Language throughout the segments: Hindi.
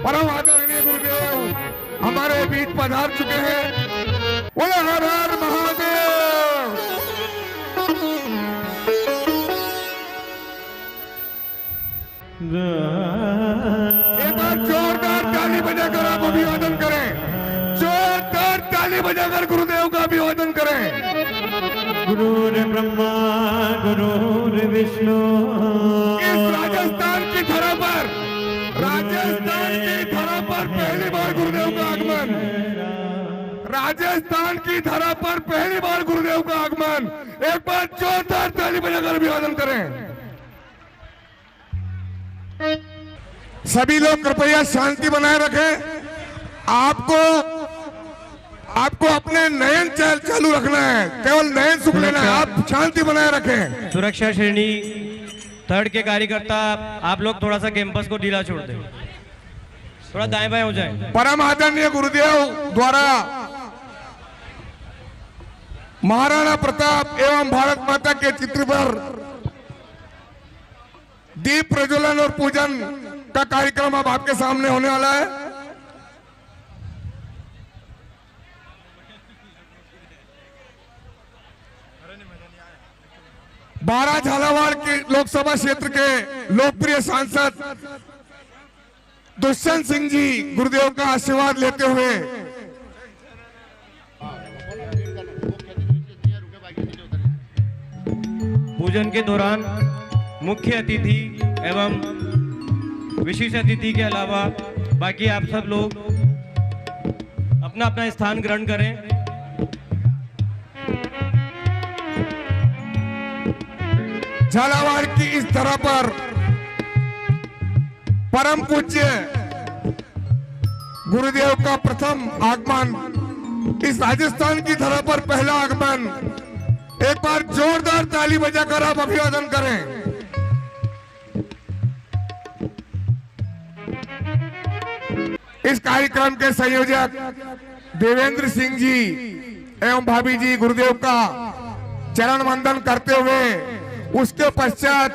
परम आदरणीय गुरुदेव हमारे बीच पधार चुके हैं। बोले हर हर महादेव। एक बार जोरदार ताली बजाकर आप अभिवादन करें। जोरदार ताली बजाकर गुरुदेव का अभिवादन करें। गुरुर ब्रह्मा गुरुर विष्णु। इस राजस्थान की धरा पर पहली बार गुरुदेव का आगमन। राजस्थान की धरा पर पहली बार गुरुदेव का आगमन। एक बार जोरदार ताली बजाकर अभिवादन करें। सभी लोग कृपया शांति बनाए रखें। आपको अपने नयन चालू रखना है, केवल नयन सुख लेना है। आप शांति बनाए रखें। सुरक्षा श्रेणी थर्ड के कार्यकर्ता आप लोग थोड़ा सा कैंपस को ढीला छोड़ दें, थोड़ा दाएं बाएं हो जाए। परम आदरणीय गुरुदेव द्वारा महाराणा प्रताप एवं भारत माता के चित्र पर दीप प्रज्वलन और पूजन का कार्यक्रम अब आपके सामने होने वाला है। बारह झालावाड़ के लोकसभा क्षेत्र के लोकप्रिय सांसद दुष्यंत सिंह जी गुरुदेव का आशीर्वाद लेते हुए पूजन के दौरान मुख्य अतिथि एवं विशिष्ट अतिथि के अलावा बाकी आप सब लोग अपना अपना स्थान ग्रहण करें। झालावाड़ की इस धरा पर परम पूज्य गुरुदेव का प्रथम आगमन, इस राजस्थान की धरा पर पहला आगमन। एक बार जोरदार ताली बजाकर आप अभिवादन करें। इस कार्यक्रम के संयोजक देवेंद्र सिंह जी एवं भाभी जी गुरुदेव का चरण वंदन करते हुए, उसके पश्चात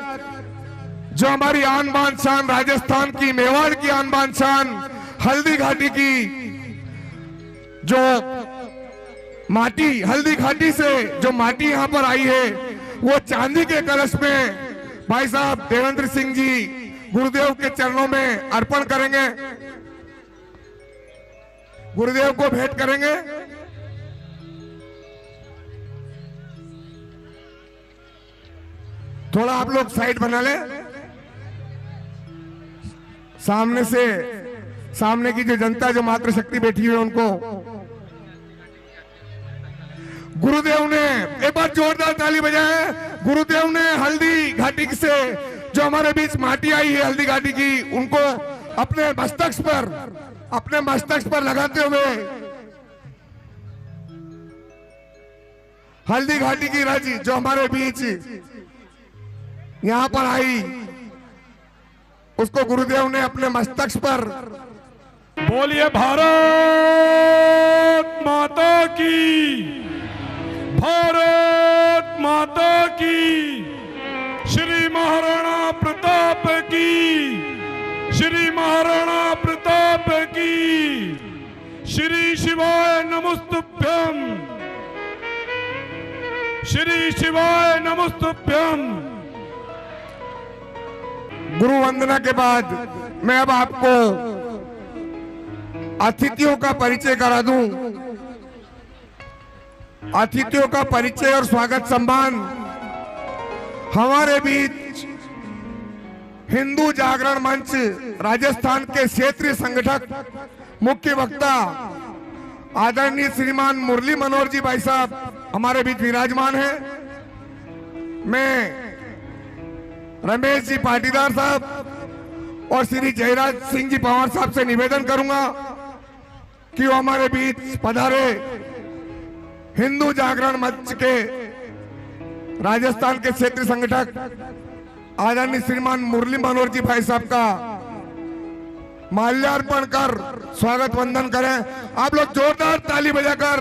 जो हमारी आन बान शान राजस्थान की, मेवाड़ की आन बान शान हल्दी घाटी की, जो माटी हल्दी घाटी से जो माटी यहां पर आई है, वो चांदी के कलश में भाई साहब देवेंद्र सिंह जी गुरुदेव के चरणों में अर्पण करेंगे, गुरुदेव को भेंट करेंगे। थोड़ा आप लोग साइड बना ले। सामने की जो जनता, जो मातृशक्ति बैठी हुई है, उनको गुरुदेव ने एक बार जोरदार ताली बजाए। गुरुदेव ने हल्दी घाटी से जो हमारे बीच माटी आई है हल्दी घाटी की, उनको अपने मस्तक पर लगाते हुए हल्दी घाटी की राजी जो हमारे बीच यहां पर आई, उसको गुरुदेव ने अपने मस्तक पर। बोलिए भारत माता की, भारत माता की, श्री महाराणा प्रताप की, श्री महाराणा प्रताप की, श्री शिवाय नमस्तुभ्यम, श्री शिवाय नमस्तुभ्यम। गुरु वंदना के बाद मैं अब आपको अतिथियों का परिचय करा दूं। अतिथियों का परिचय और स्वागत सम्मान हमारे बीच हिंदू जागरण मंच राजस्थान के क्षेत्रीय संगठक, मुख्य वक्ता आदरणीय श्रीमान मुरली मनोहर जी भाई साहब हमारे बीच विराजमान हैं। मैं रमेश जी पाटीदार साहब और श्री जयराज सिंह जी पवार साहब से निवेदन करूंगा कि वो हमारे बीच पधारे। हिंदू जागरण मंच के राजस्थान के क्षेत्रीय संगठक आदरणीय श्रीमान मुरली मनोहर जी भाई साहब का माल्यार्पण कर स्वागत वंदन करें। आप लोग जोरदार ताली बजाकर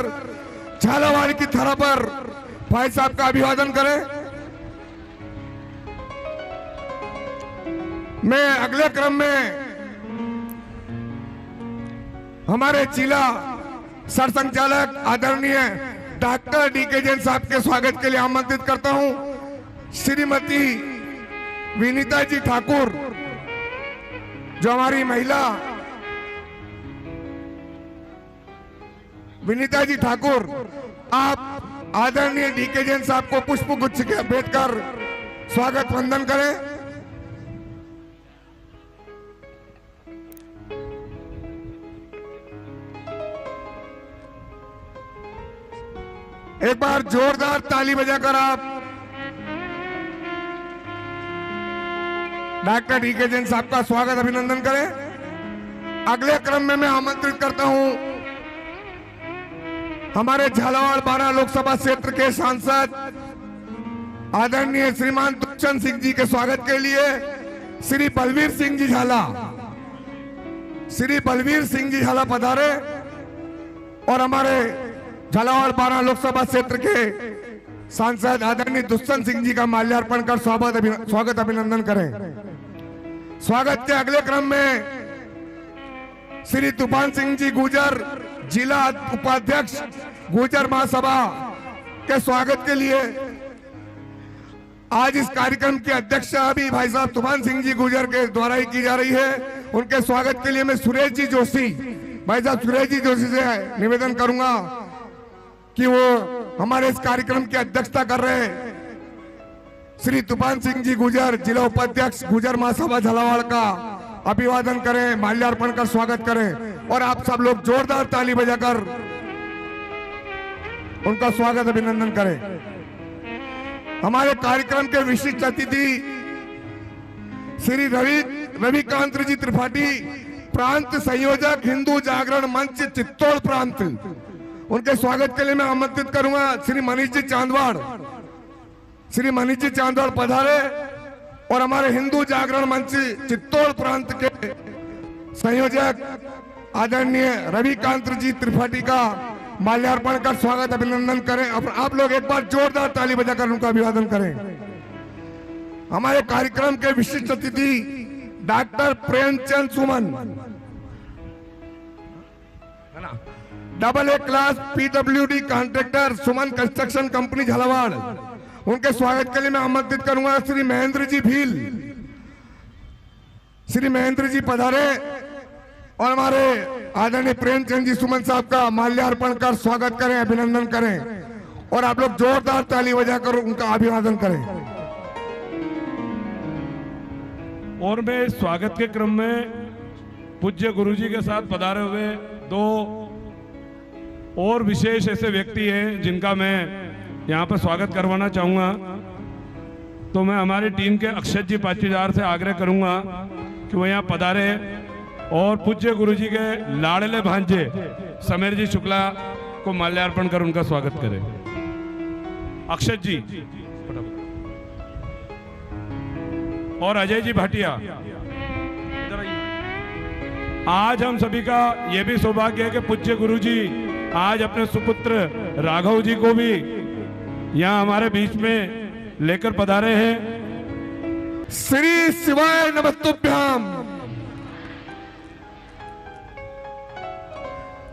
झालावाड़ की धरा पर भाई साहब का अभिवादन करें। मैं अगले क्रम में हमारे जिला सरसंचालक आदरणीय डॉक्टर डीके जैन साहब के स्वागत के लिए आमंत्रित करता हूं। श्रीमती विनीता जी ठाकुर जो हमारी महिला विनीता जी ठाकुर, आप आदरणीय डीके जैन साहब को पुष्प गुच्छ के भेंट कर स्वागत वंदन करें। एक बार जोरदार ताली बजाकर आप डॉक्टर डीके जैन साहब का स्वागत अभिनंदन करें। अगले क्रम में मैं आमंत्रित करता हूं हमारे झालावाड़ 12 लोकसभा क्षेत्र के सांसद आदरणीय श्रीमान दुष्यंत सिंह जी के स्वागत के लिए श्री बलवीर सिंह जी झाला, श्री बलवीर सिंह जी झाला पधारे और हमारे झालावाड़ 12 लोकसभा क्षेत्र के सांसद आदरणीय दुष्यंत सिंह जी का माल्यार्पण कर स्वागत अभिनंदन करें। स्वागत के अगले क्रम में श्री तूफान सिंह जी गुजर, जिला उपाध्यक्ष गुजर महासभा के स्वागत के लिए आज इस कार्यक्रम की अध्यक्षता भी भाई साहब तूफान सिंह जी गुजर के द्वारा ही की जा रही है। उनके स्वागत के लिए मैं सुरेश जी जोशी, भाई साहब सुरेश जी जोशी से निवेदन करूंगा कि वो हमारे इस कार्यक्रम की अध्यक्षता कर रहे हैं। श्री तूफान सिंह जी गुजर, जिला उपाध्यक्ष गुजर महासभा झालावाड़ का अभिवादन करें, माल्यार्पण कर स्वागत करें और आप सब लोग जोरदार ताली बजाकर उनका स्वागत अभिनंदन करें। हमारे कार्यक्रम के विशिष्ट अतिथि श्री रविकांत जी त्रिपाठी, प्रांत संयोजक हिंदू जागरण मंच चित्तौड़ प्रांत, उनके स्वागत के लिए मैं आमंत्रित करूंगा श्री मनीष जी चांदवाड़, श्री मनीष जी चांदवाड़ पधारे और हमारे हिंदू जागरण मंच चित्तौड़ प्रांत के संयोजक आदरणीय रविकांत जी त्रिपाठी का माल्यार्पण कर स्वागत अभिनंदन करें। आप लोग एक बार जोरदार ताली बजाकर उनका अभिवादन करें। हमारे कार्यक्रम के विशिष्ट अतिथि डॉक्टर प्रेमचंद सुमन, AA क्लास PWD कॉन्ट्रैक्टर, सुमन कंस्ट्रक्शन कंपनी झालावाड़, उनके स्वागत के लिए मैं आमंत्रित करूंगा श्री महेंद्र जी भील, श्री महेंद्र जी पधारे और हमारे आदरणीय प्रेमचंद जी सुमन साहब का माल्यार्पण कर स्वागत करें, अभिनंदन करें और आप लोग जोरदार ताली बजाकर उनका अभिवादन करें। और मैं स्वागत के क्रम में पूज्य गुरुजी के साथ पधारे हुए दो और विशेष ऐसे व्यक्ति हैं जिनका मैं यहाँ पर स्वागत करवाना चाहूँगा। तो मैं हमारी टीम के अक्षत जी पाटीदार से आग्रह करूँगा कि वो यहाँ पधारे और पूज्य गुरुजी के लाडले भांजे समीर जी शुक्ला को माल्यार्पण कर उनका स्वागत करें। अक्षत जी और अजय जी भाटिया, आज हम सभी का यह भी सौभाग्य है कि पूज्य गुरुजी आज अपने सुपुत्र राघव जी को भी यहाँ हमारे बीच में लेकर पधारे हैं। श्री शिवाय नमस्तुभ्याम।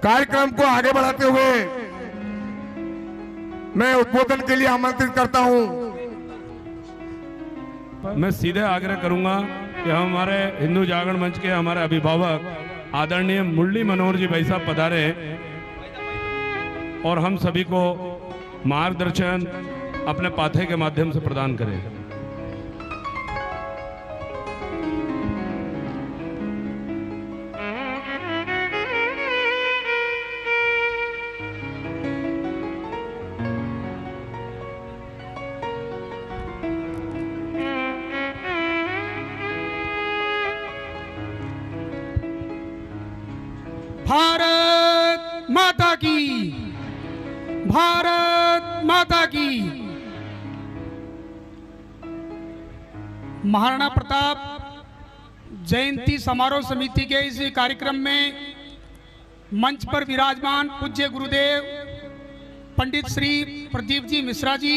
कार्यक्रम को आगे बढ़ाते हुए मैं उद्बोधन के लिए आमंत्रित करता हूं। मैं सीधे आग्रह करूंगा कि हमारे हिंदू जागरण मंच के हमारे अभिभावक आदरणीय मुरली मनोहर जी भाई साहब पधारे और हम सभी को मार्गदर्शन अपने पाथे के माध्यम से प्रदान करें। भारत माता की, भारत माता की। महाराणा प्रताप जयंती समारोह समिति के इस कार्यक्रम में मंच पर विराजमान पूज्य गुरुदेव पंडित श्री प्रदीप जी मिश्रा जी,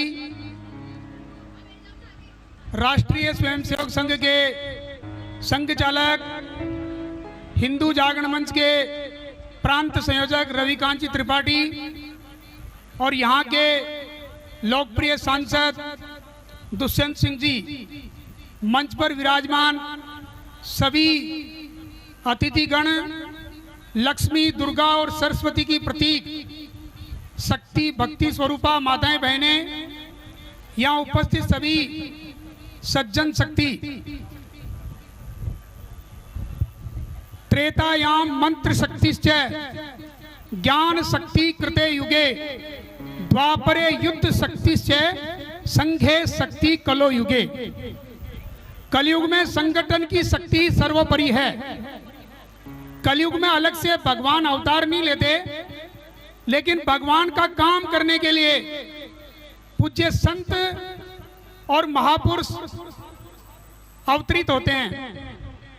राष्ट्रीय स्वयंसेवक संघ के संघ चालक, हिंदू जागरण मंच के प्रांत संयोजक रविकांत जी त्रिपाठी और यहाँ के लोकप्रिय सांसद दुष्यंत सिंह जी, मंच पर विराजमान सभी अतिथिगण, लक्ष्मी, दुर्गा और सरस्वती की प्रतीक शक्ति भक्ति स्वरूपा माताएं बहनें, यहाँ उपस्थित सभी सज्जन शक्ति, त्रेतायाम मंत्र शक्तिश्च ज्ञान शक्ति कृते युगे द्वापरे युद्ध शक्तिश्च संघे शक्ति कलो युगे। कलयुग में संगठन की शक्ति सर्वोपरि है। कलयुग में अलग से भगवान अवतार नहीं लेते, लेकिन भगवान का काम करने के लिए पूज्य संत और महापुरुष अवतरित होते हैं।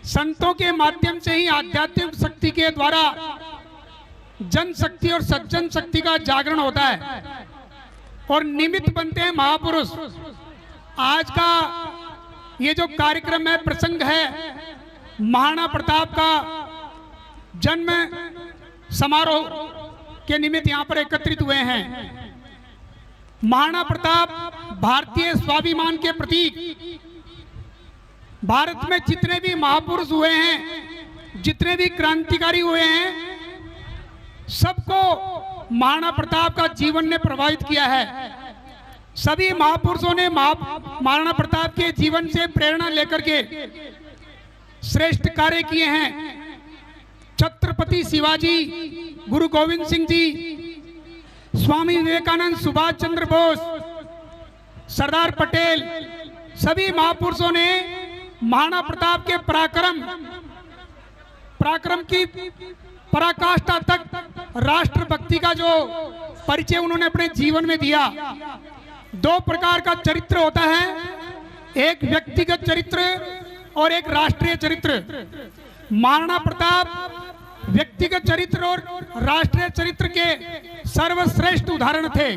संतों के माध्यम से ही आध्यात्मिक शक्ति के द्वारा जन शक्ति और सज्जन शक्ति का जागरण होता है और निमित्त बनते हैं महापुरुष। आज का ये जो कार्यक्रम है, प्रसंग है, महाराणा प्रताप का जन्म समारोह के निमित्त यहाँ पर एकत्रित हुए हैं। महाराणा प्रताप भारतीय स्वाभिमान के प्रतीक। भारत में जितने भी महापुरुष हुए हैं, जितने भी क्रांतिकारी हुए हैं, सबको महाराणा प्रताप का जीवन ने प्रभावित किया है। सभी महापुरुषों ने महाराणा प्रताप के जीवन से प्रेरणा लेकर के श्रेष्ठ कार्य किए हैं। छत्रपति शिवाजी, गुरु गोविंद सिंह जी, स्वामी विवेकानंद, सुभाष चंद्र बोस, सरदार पटेल, सभी महापुरुषों ने महाराणा प्रताप के पराक्रम की पराकाष्ठा तक राष्ट्रभक्ति का जो परिचय उन्होंने अपने जीवन में दिया। दो प्रकार का चरित्र होता है, एक व्यक्तिगत चरित्र और एक राष्ट्रीय चरित्र। महाराणा प्रताप व्यक्तिगत चरित्र और राष्ट्रीय चरित्र के सर्वश्रेष्ठ उदाहरण थे।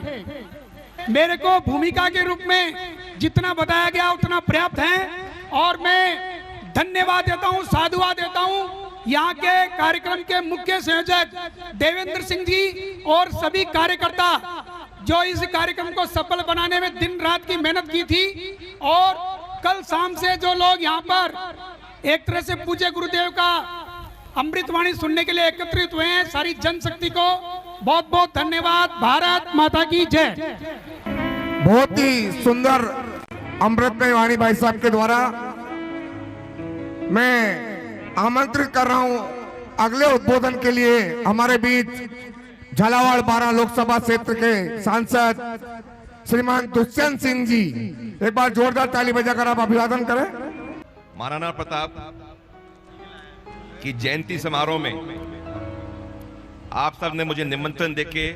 मेरे को भूमिका के रूप में जितना बताया गया उतना पर्याप्त है और मैं धन्यवाद देता हूं, साधुवाद देता हूं यहाँ के कार्यक्रम के मुख्य संयोजक देवेंद्र सिंह जी और सभी कार्यकर्ता जो इस कार्यक्रम को सफल बनाने में दिन रात की मेहनत की थी। और कल शाम से जो लोग यहाँ पर एक तरह से पूज्य गुरुदेव का अमृतवाणी सुनने के लिए एकत्रित हुए हैं, सारी जनशक्ति को बहुत बहुत धन्यवाद। भारत माता की जय। बहुत ही सुंदर अमृतमय वाणी भाई साहब के द्वारा मैं आमंत्रित कर रहा हूं अगले उद्बोधन के लिए हमारे बीच झालावाड़ 12 लोकसभा क्षेत्र के सांसद श्रीमान दुष्यंत सिंह जी। एक बार जोरदार ताली बजाकर आप अभिवादन करें। महाराणा प्रताप की जयंती समारोह में आप सब ने मुझे निमंत्रण देके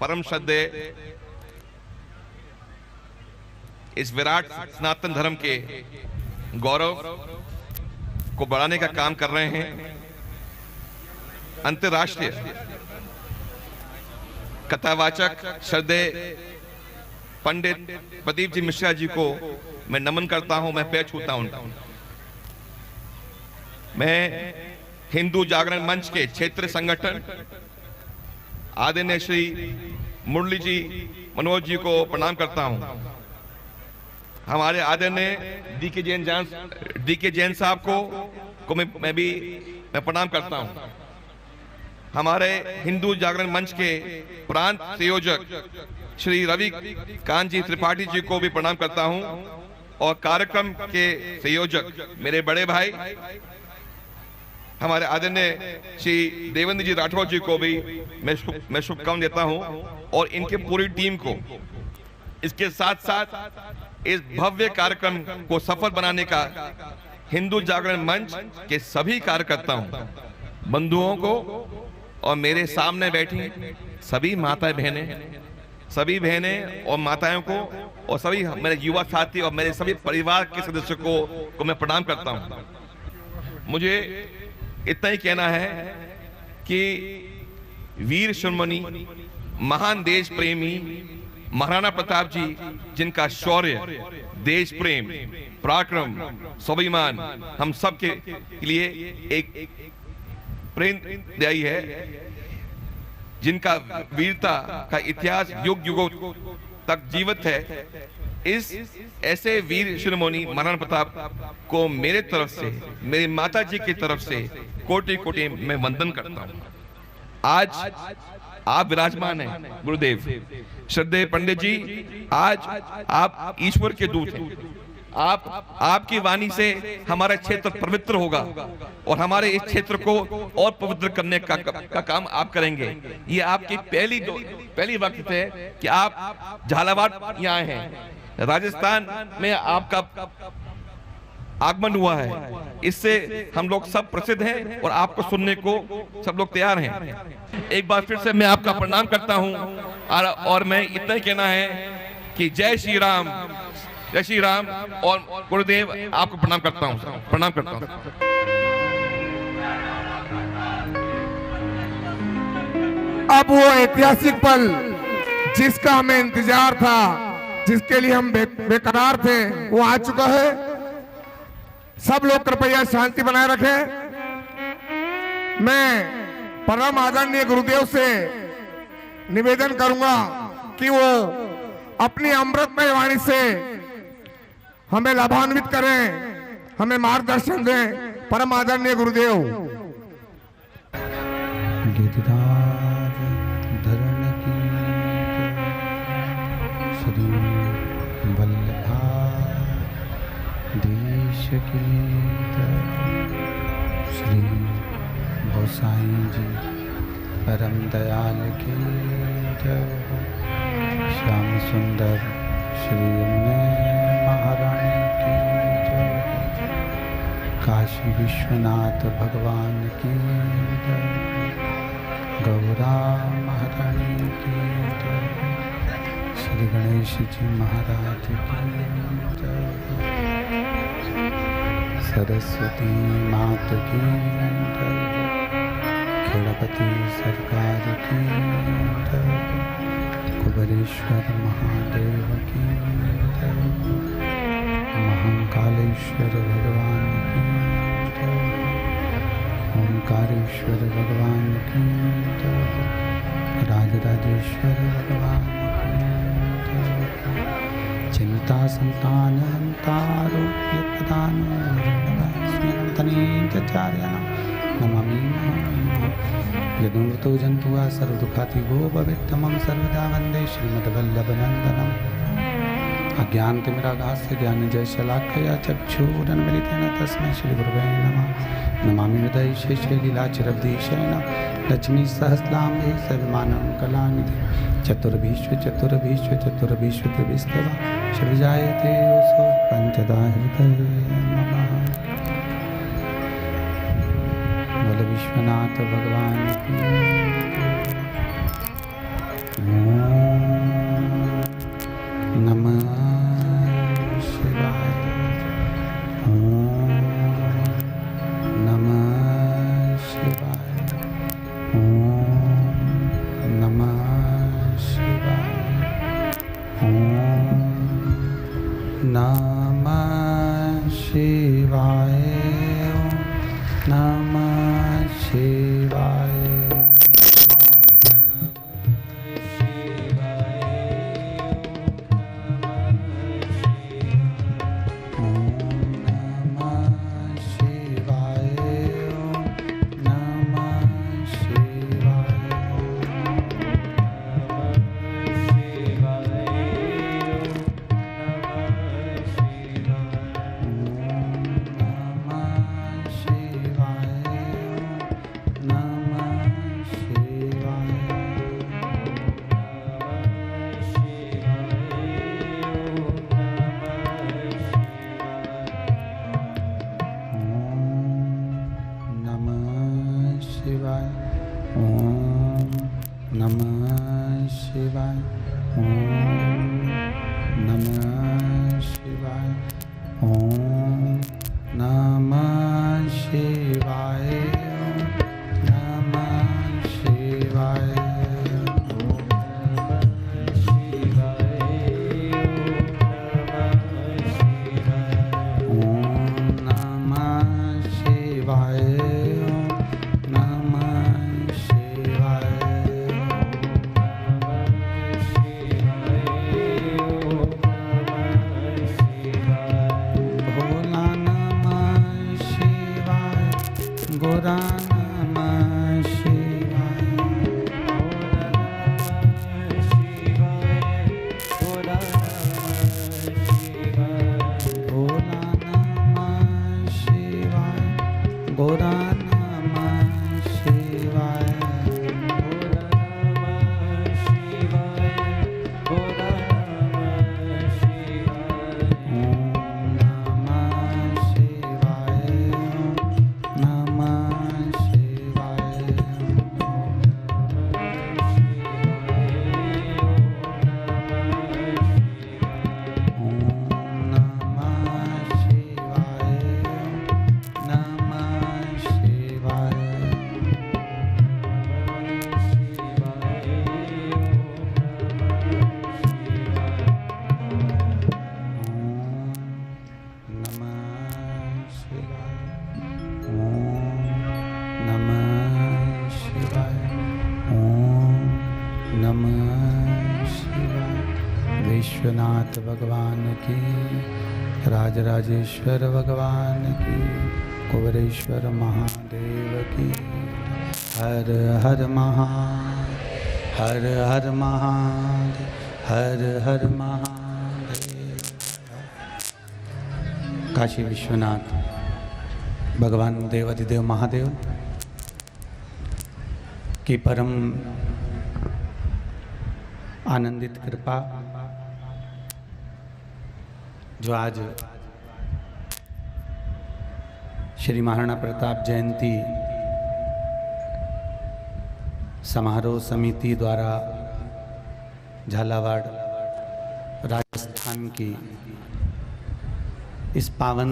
परम श्रद्धेय इस विराट सनातन धर्म के गौरव को बढ़ाने का काम कर रहे हैं। अंतर्राष्ट्रीय कथावाचक श्रद्धेय पंडित प्रदीप जी मिश्रा जी को मैं नमन करता हूं, मैं पैर छूता हूं। मैं हिंदू जागरण मंच के क्षेत्र संगठन आदरणीय श्री मुरली जी मनोज जी को प्रणाम करता हूं। हमारे आदरणीय डी के जैन साहब को मैं प्रणाम करता हूं। हमारे हिंदू जागरण मंच के प्रांत संयोजक श्री रविकांत जी त्रिपाठी जी को भी प्रणाम करता हूं और कार्यक्रम के संयोजक मेरे बड़े भाई हमारे आदरणीय श्री देवेंद्र जी राठौर जी को भी मैं शुभकामनाएं देता हूं और इनके पूरी टीम को। इसके साथ साथ इस भव्य कार्यक्रम को सफल बनाने का हिंदू जागरण मंच के सभी कार्यकर्ताओं, बंधुओं को और मेरे सामने बैठी सभी माताएं बहनें और माताओं को और सभी मेरे युवा साथी और मेरे सभी परिवार के सदस्यों को मैं प्रणाम करता हूं। मुझे इतना ही कहना है कि वीर शिरोमणि महान देश प्रेमी महाराणा प्रताप जी, जिनका शौर्य देश प्रेम, पराक्रम, स्वाभिमान हम सब के लिए एक प्रेरणादायी है, जिनका वीरता का इतिहास युग युगों तक जीवित है। इस ऐसे वीर शिरोमणि महाराणा प्रताप को मेरे तरफ से, मेरी माता जी की तरफ से कोटि कोटि मैं वंदन करता हूँ। आज आप विराजमान हैं गुरुदेव। श्रद्धेय पंडित जी, आज आप ईश्वर के दूत हैं। आपकी वाणी से हमारा क्षेत्र पवित्र होगा और हमारे इस क्षेत्र को और पवित्र करने का काम आप करेंगे। ये आपकी पहली वक्त है कि आप झालावाड़ यहाँ आए हैं। राजस्थान में आपका आगमन हुआ है, इससे हम लोग सब प्रसिद्ध हैं और आपको सुनने को सब लोग तैयार हैं। एक बार फिर से मैं आपका प्रणाम करता हूं और मैं इतना ही कहना है कि जय श्री राम, जय श्री राम। और गुरुदेव आपको प्रणाम करता हूं, प्रणाम करता हूं। अब वो ऐतिहासिक पल जिसका हमें इंतजार था, जिसके लिए हम बेकरार थे, वो आ चुका है। सब लोग कृपया शांति बनाए रखें। मैं परम आदरणीय गुरुदेव से निवेदन करूंगा कि वो अपनी अमृतमय वाणी से हमें लाभान्वित करें, हमें मार्गदर्शन दें। परम आदरणीय गुरुदेव। गिरिराज धरण की श्री वल्लभा देश की श्री गोसाई जी परम दयाल की श्याम सुंदर श्री यमुने महारानी की काशी विश्वनाथ भगवान की गौरा महारानी की श्री गणेश जी महाराज की सरस्वती मात की गणपति सरकार की कुबेरेश्वर महादेव की महाकालेश्वर भगवान की ओंकारेश्वर भगवान की राजराजेश्वर भगवान की चिंता संतान अंतारोग्य प्रदानो नमामि यदुमृतो जंतुआ सर्वदुःखाति गो भवेत्तमं सर्वदा वन्दे श्रीमद्वल्लभनन्दनम् अज्ञानतिमिरागास्य ज्ञानजयशलाकया चक्षुरुन्मीलितेन तस्मै श्रीगुरवे नमः। नमामि हृदये शेषे लीलाचरब्धीशेन लक्ष्मीसहस्राम्बे सर्वमानं कलानिधि चतुर्भीष्व त्रिभिस्तवा श्रीजायते योऽसौ पञ्चदा हृदये नमः। बोलो विश्वनाथ भगवान की। ओम नमः शिवाय। ओम नमः शिवाय। ओम नमः शिवाय। ओम नमः शिवाय। नमः शिवाय। शिवाय। विश्वनाथ भगवान की, राजराजेश्वर भगवान की, कुबेरेश्वर महादेव की। हर हर महादेव, हर हर महादेव, हर हर महादेव। काशी विश्वनाथ भगवान देवाधिदेव महादेव की परम आनंदित कृपा, जो आज श्री महाराणा प्रताप जयंती समारोह समिति द्वारा झालावाड़ राजस्थान की इस पावन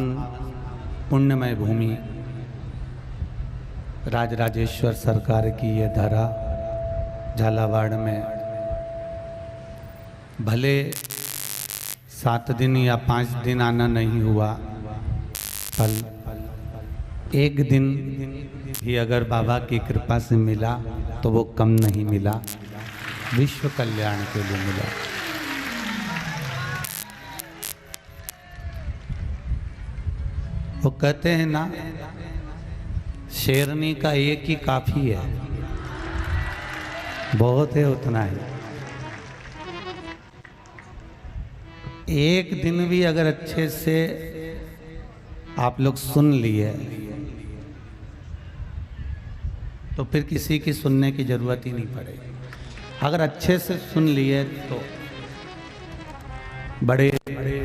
पुण्यमय भूमि राजराजेश्वर सरकार की ये धरा झालावाड़ में भले 7 दिन या 5 दिन आना नहीं हुआ, पर एक दिन भी अगर बाबा की कृपा से मिला तो वो कम नहीं मिला, विश्व कल्याण के लिए मिला। वो कहते हैं ना, शेरनी का एक ही काफी है, बहुत है उतना ही। एक दिन भी अगर अच्छे से आप लोग सुन लिए तो फिर किसी की सुनने की जरूरत ही नहीं पड़ेगी। अगर अच्छे से सुन लिए तो बड़े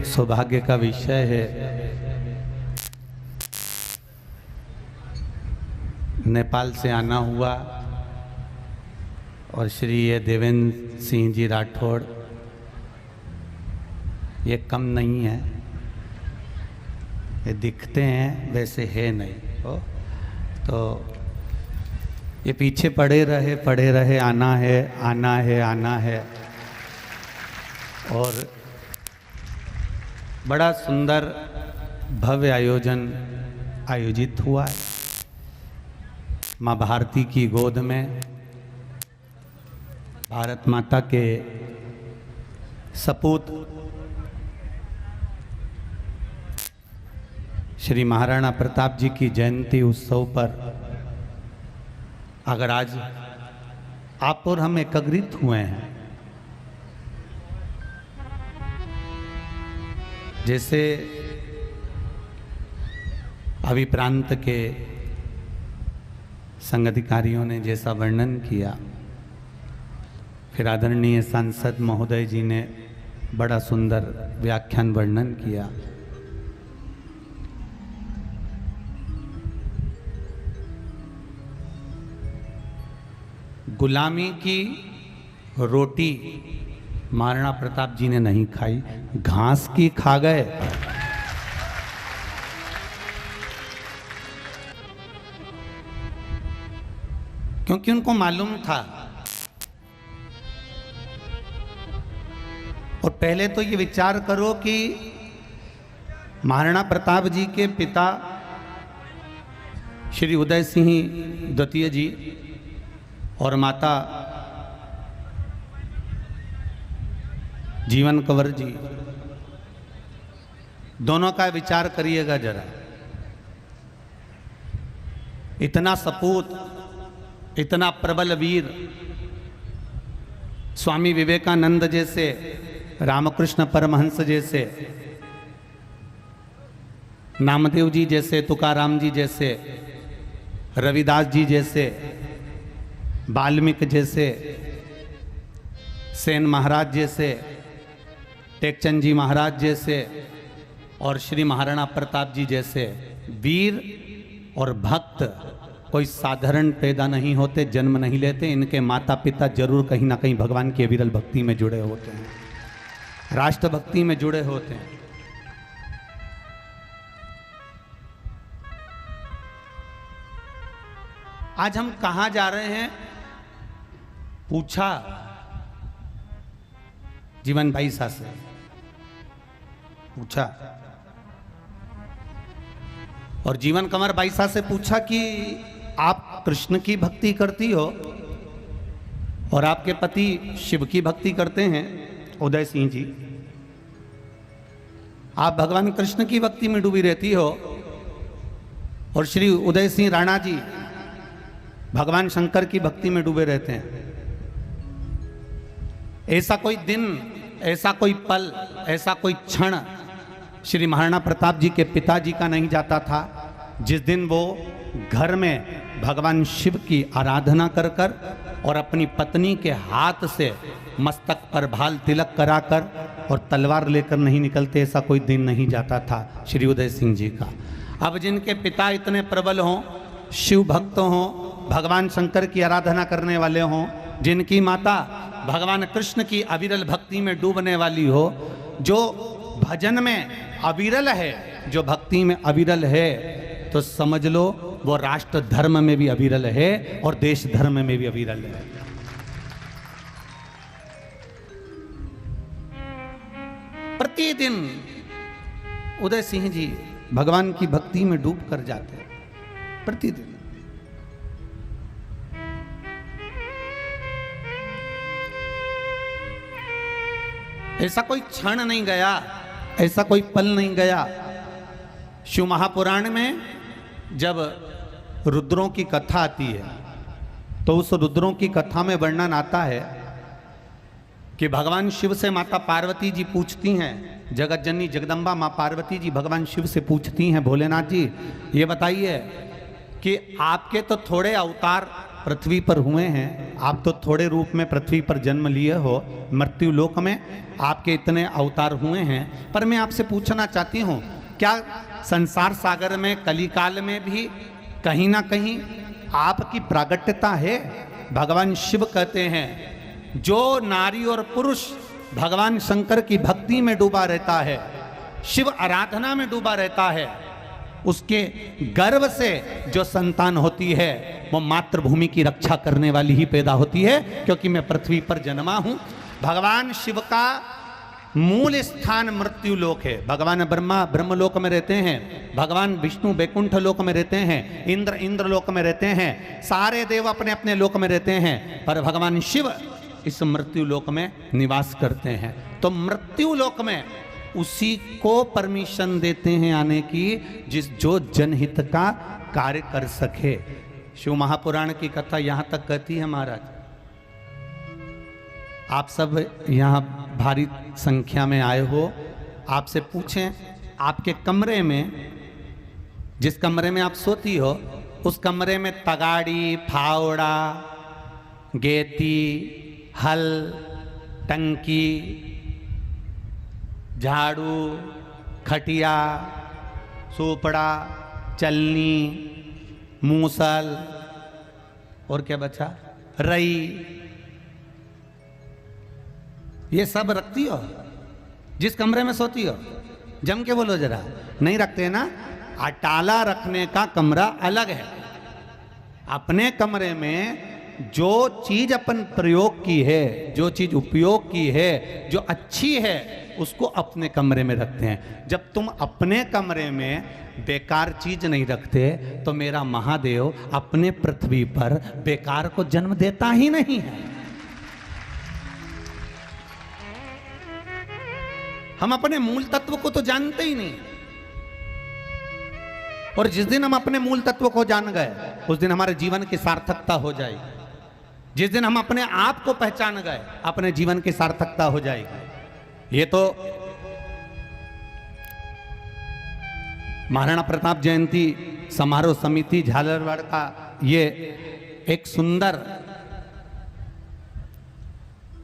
सौभाग्य का विषय है। नेपाल से आना हुआ और श्री ये देवेंद्र सिंह जी राठौड़, ये कम नहीं है, ये दिखते हैं वैसे है नहीं हो, तो ये पीछे पड़े रहे, आना है आना है आना है। और बड़ा सुंदर भव्य आयोजन आयोजित हुआ है माँ भारती की गोद में। भारत माता के सपूत श्री महाराणा प्रताप जी की जयंती उत्सव पर अगर आज आप और हम एकत्रित हुए हैं, जैसे अभी प्रांत के संघ अधिकारियों ने जैसा वर्णन किया, फिर आदरणीय सांसद महोदय जी ने बड़ा सुंदर व्याख्यान वर्णन किया। गुलामी की रोटी महाराणा प्रताप जी ने नहीं खाई, घास की खा गए। क्योंकि उनको मालूम था। और पहले तो ये विचार करो कि महाराणा प्रताप जी के पिता श्री उदय सिंह द्वितीय जी और माता जीवन कंवर जी, दोनों का विचार करिएगा जरा। इतना सपूत, इतना प्रबल वीर, स्वामी विवेकानंद जैसे, रामकृष्ण परमहंस जैसे, नामदेव जी जैसे, तुकाराम जी जैसे, रविदास जी जैसे, वाल्मीकि जैसे, सेन महाराज जैसे, टेकचंद जी महाराज जैसे और श्री महाराणा प्रताप जी जैसे वीर और भक्त कोई साधारण पैदा नहीं होते, जन्म नहीं लेते। इनके माता पिता जरूर कहीं ना कहीं भगवान की अविरल भक्ति में जुड़े होते हैं, राष्ट्र भक्ति में जुड़े होते हैं। आज हम कहां जा रहे हैं पूछा जीवन भाई सा से पूछा, और जीवन कंवर भाई सा से पूछा कि आप कृष्ण की भक्ति करती हो और आपके पति शिव की भक्ति करते हैं उदय सिंह जी, आप भगवान कृष्ण की भक्ति में डूबी रहती हो और श्री उदय सिंह राणा जी भगवान शंकर की भक्ति में डूबे रहते हैं। ऐसा कोई दिन, ऐसा कोई पल, ऐसा कोई क्षण श्री महाराणा प्रताप जी के पिताजी का नहीं जाता था जिस दिन वो घर में भगवान शिव की आराधना कर कर और अपनी पत्नी के हाथ से मस्तक पर भाल तिलक कराकर और तलवार लेकर नहीं निकलते, ऐसा कोई दिन नहीं जाता था श्री उदय सिंह जी का। अब जिनके पिता इतने प्रबल हों, शिव भक्त हों, भगवान शंकर की आराधना करने वाले हों, जिनकी माता भगवान कृष्ण की अविरल भक्ति में डूबने वाली हो, जो भजन में अविरल है, जो भक्ति में अविरल है, तो समझ लो वो राष्ट्र धर्म में भी अविरल है और देश धर्म में भी अविरल है। प्रतिदिन उदय सिंह जी भगवान की भक्ति में डूब कर जाते हैं, प्रतिदिन। ऐसा कोई क्षण नहीं गया, ऐसा कोई पल नहीं गया। शिव महापुराण में जब रुद्रों की कथा आती है तो उस रुद्रों की कथा में वर्णन आता है कि भगवान शिव से माता पार्वती जी पूछती हैं, जगत जननी जगदम्बा माँ पार्वती जी भगवान शिव से पूछती हैं, भोलेनाथ जी ये बताइए कि आपके तो थोड़े अवतार पृथ्वी पर हुए हैं, आप तो थोड़े रूप में पृथ्वी पर जन्म लिए हो, मृत्यु लोक में आपके इतने अवतार हुए हैं, पर मैं आपसे पूछना चाहती हूँ क्या संसार सागर में कलिकाल में भी कहीं ना कहीं आपकी प्रागट्यता है? भगवान शिव कहते हैं जो नारी और पुरुष भगवान शंकर की भक्ति में डूबा रहता है, शिव आराधना में डूबा रहता है, उसके गर्भ से जो संतान होती है वो मातृभूमि की रक्षा करने वाली ही पैदा होती है, क्योंकि मैं पृथ्वी पर जन्मा हूं। भगवान शिव का मूल स्थान मृत्यु लोक है। भगवान ब्रह्मा ब्रह्मलोक में रहते हैं, भगवान विष्णु वैकुंठ लोक में रहते हैं, इंद्र लोक में रहते हैं, सारे देव अपने अपने लोक में रहते हैं, पर भगवान शिव इस मृत्यु लोक में निवास करते हैं। तो मृत्यु लोक में उसी को परमिशन देते हैं आने की जो जनहित का कार्य कर सके। शिव महापुराण की कथा यहां तक कहती है महाराज, आप सब यहाँ भारी संख्या में आए हो, आपसे पूछें आपके कमरे में, जिस कमरे में आप सोती हो उस कमरे में तगाड़ी, फावड़ा, गेती, हल, टंकी, झाड़ू, खटिया, सोपड़ा, चलनी, मूसल और क्या बचा, रई, ये सब रखती हो जिस कमरे में सोती हो? जम के बोलो जरा, नहीं रखते ना। अटाला रखने का कमरा अलग है। अपने कमरे में जो चीज अपन प्रयोग की है, जो चीज उपयोग की है, जो अच्छी है, उसको अपने कमरे में रखते हैं। जब तुम अपने कमरे में बेकार चीज नहीं रखते तो मेरा महादेव अपने पृथ्वी पर बेकार को जन्म देता ही नहीं है। हम अपने मूल तत्व को तो जानते ही नहीं, और जिस दिन हम अपने मूल तत्व को जान गए उस दिन हमारे जीवन की सार्थकता हो जाएगी। जिस दिन हम अपने आप को पहचान गए अपने जीवन की सार्थकता हो जाएगी। ये तो महाराणा प्रताप जयंती समारोह समिति झालरवाड़ का ये एक सुंदर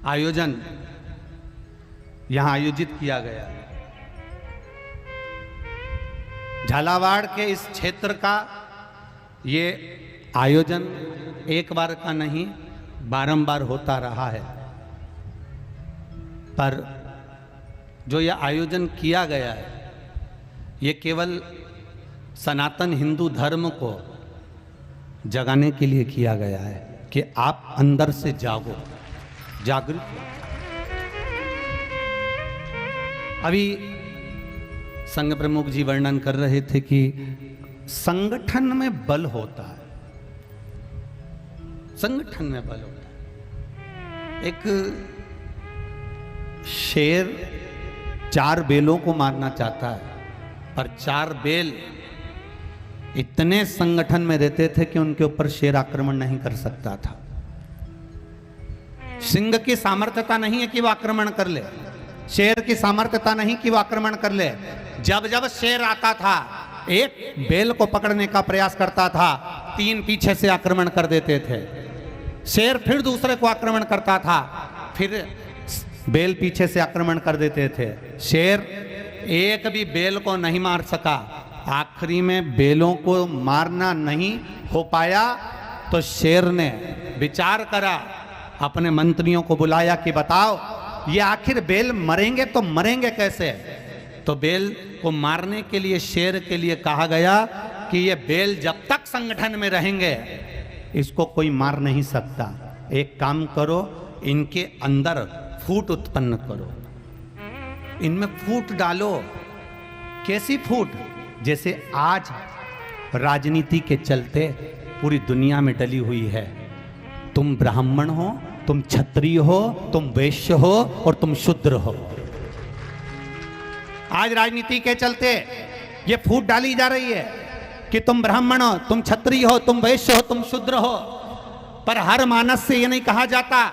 आयोजन यहां आयोजित किया गया। झालावाड़ के इस क्षेत्र का ये आयोजन एक बार का नहीं, बारंबार होता रहा है, पर जो यह आयोजन किया गया है ये केवल सनातन हिंदू धर्म को जगाने के लिए किया गया है कि आप अंदर से जागो, जागृत। अभी संघ प्रमुख जी वर्णन कर रहे थे कि संगठन में बल होता है, संगठन में बल होता है। एक शेर 4 बेलों को मारना चाहता है, पर 4 बेल इतने संगठन में रहते थे कि उनके ऊपर शेर आक्रमण नहीं कर सकता था। सिंह की सामर्थ्यता नहीं है कि वो आक्रमण कर ले, शेर की सामर्थ्यता नहीं कि वो आक्रमण कर ले। जब जब शेर आता था, एक बेल को पकड़ने का प्रयास करता था, 3 पीछे से आक्रमण कर देते थे। शेर फिर दूसरे को आक्रमण करता था, फिर बेल पीछे से आक्रमण कर देते थे। शेर एक भी बेल को नहीं मार सका। आखिरी में बेलों को मारना नहीं हो पाया तो शेर ने विचार करा, अपने मंत्रियों को बुलाया कि बताओ ये आखिर बेल मरेंगे तो मरेंगे कैसे। तो बेल को मारने के लिए शेर के लिए कहा गया कि ये बेल जब तक संगठन में रहेंगे इसको कोई मार नहीं सकता। एक काम करो, इनके अंदर फूट उत्पन्न करो, इनमें फूट डालो। कैसी फूट? जैसे आज राजनीति के चलते पूरी दुनिया में डली हुई है, तुम ब्राह्मण हो, तुम क्षत्रिय हो, तुम वैश्य हो और तुम शूद्र हो। आज राजनीति के चलते ये फूट डाली जा रही है कि तुम ब्राह्मण हो, तुम क्षत्रिय हो, तुम वैश्य हो, तुम शूद्र हो। पर हर मानस से ये नहीं कहा जाता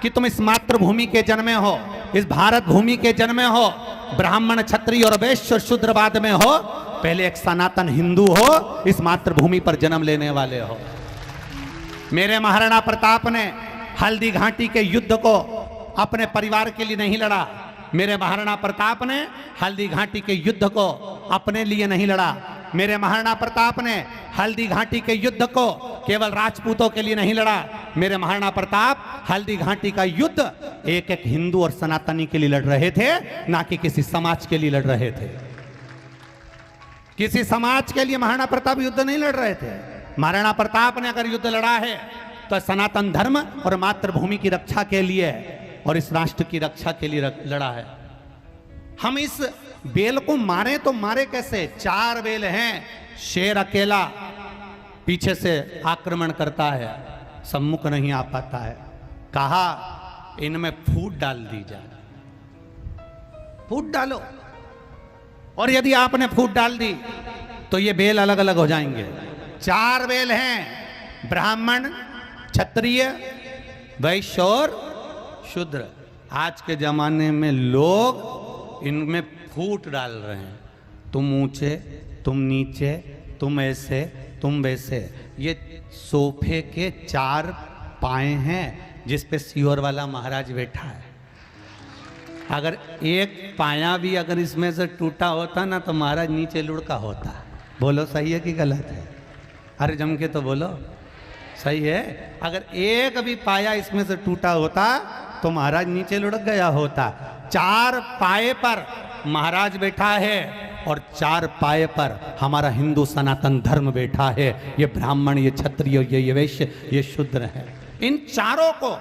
कि तुम इस मातृभूमि के जन्मे हो, इस भारत भूमि के जन्मे हो, ब्राह्मण क्षत्रिय और वैश्य और शूद्रवाद में हो। पहले एक सनातन हिंदू हो, इस मातृभूमि पर जन्म लेने वाले हो। मेरे महाराणा प्रताप ने हल्दी घाटी के युद्ध को अपने परिवार के लिए नहीं लड़ा। मेरे महाराणा प्रताप ने हल्दी घाटी के युद्ध को अपने लिए नहीं लड़ा। मेरे महाराणा प्रताप ने हल्दी घाटी के युद्ध को केवल राजपूतों के लिए नहीं लड़ा। मेरे महाराणा प्रताप हल्दी घाटी का युद्ध एक एक हिंदू और सनातनी के लिए लड़ रहे थे, ना कि किसी समाज के लिए लड़ रहे थे। किसी समाज के लिए महाराणा प्रताप युद्ध नहीं लड़ रहे थे। महाराणा प्रताप ने अगर युद्ध लड़ा है तो सनातन धर्म और मातृभूमि की रक्षा के लिए और इस राष्ट्र की रक्षा के लिए लड़ा है। हम इस बेल को मारे तो मारे कैसे? 4 बेल हैं, शेर अकेला पीछे से आक्रमण करता है, सम्मुख नहीं आ पाता है। कहा इनमें फूट डाल दी जाए, फूट डालो। और यदि आपने फूट डाल दी तो ये बेल अलग अलग हो जाएंगे। 4 बेल हैं, ब्राह्मण, क्षत्रिय, वैश्य और शूद्र। आज के जमाने में लोग इनमें फूट डाल रहे हैं, तुम ऊंचे, तुम नीचे, तुम ऐसे, तुम वैसे। ये सोफे के 4 पाए हैं जिस पे सियोर वाला महाराज बैठा है। अगर एक पाया भी अगर इसमें से टूटा होता ना तो महाराज नीचे लुढ़का होता। बोलो सही है कि गलत है? अरे जम के तो बोलो, सही है। अगर एक भी पाया इसमें से टूटा होता तो महाराज नीचे लुढ़क गया होता। 4 पाए पर महाराज बैठा है और 4 पाए पर हमारा हिंदू सनातन धर्म बैठा है। ये ब्राह्मण, ये क्षत्रिय, ये वैश्य, ये शूद्र है। इन चारों को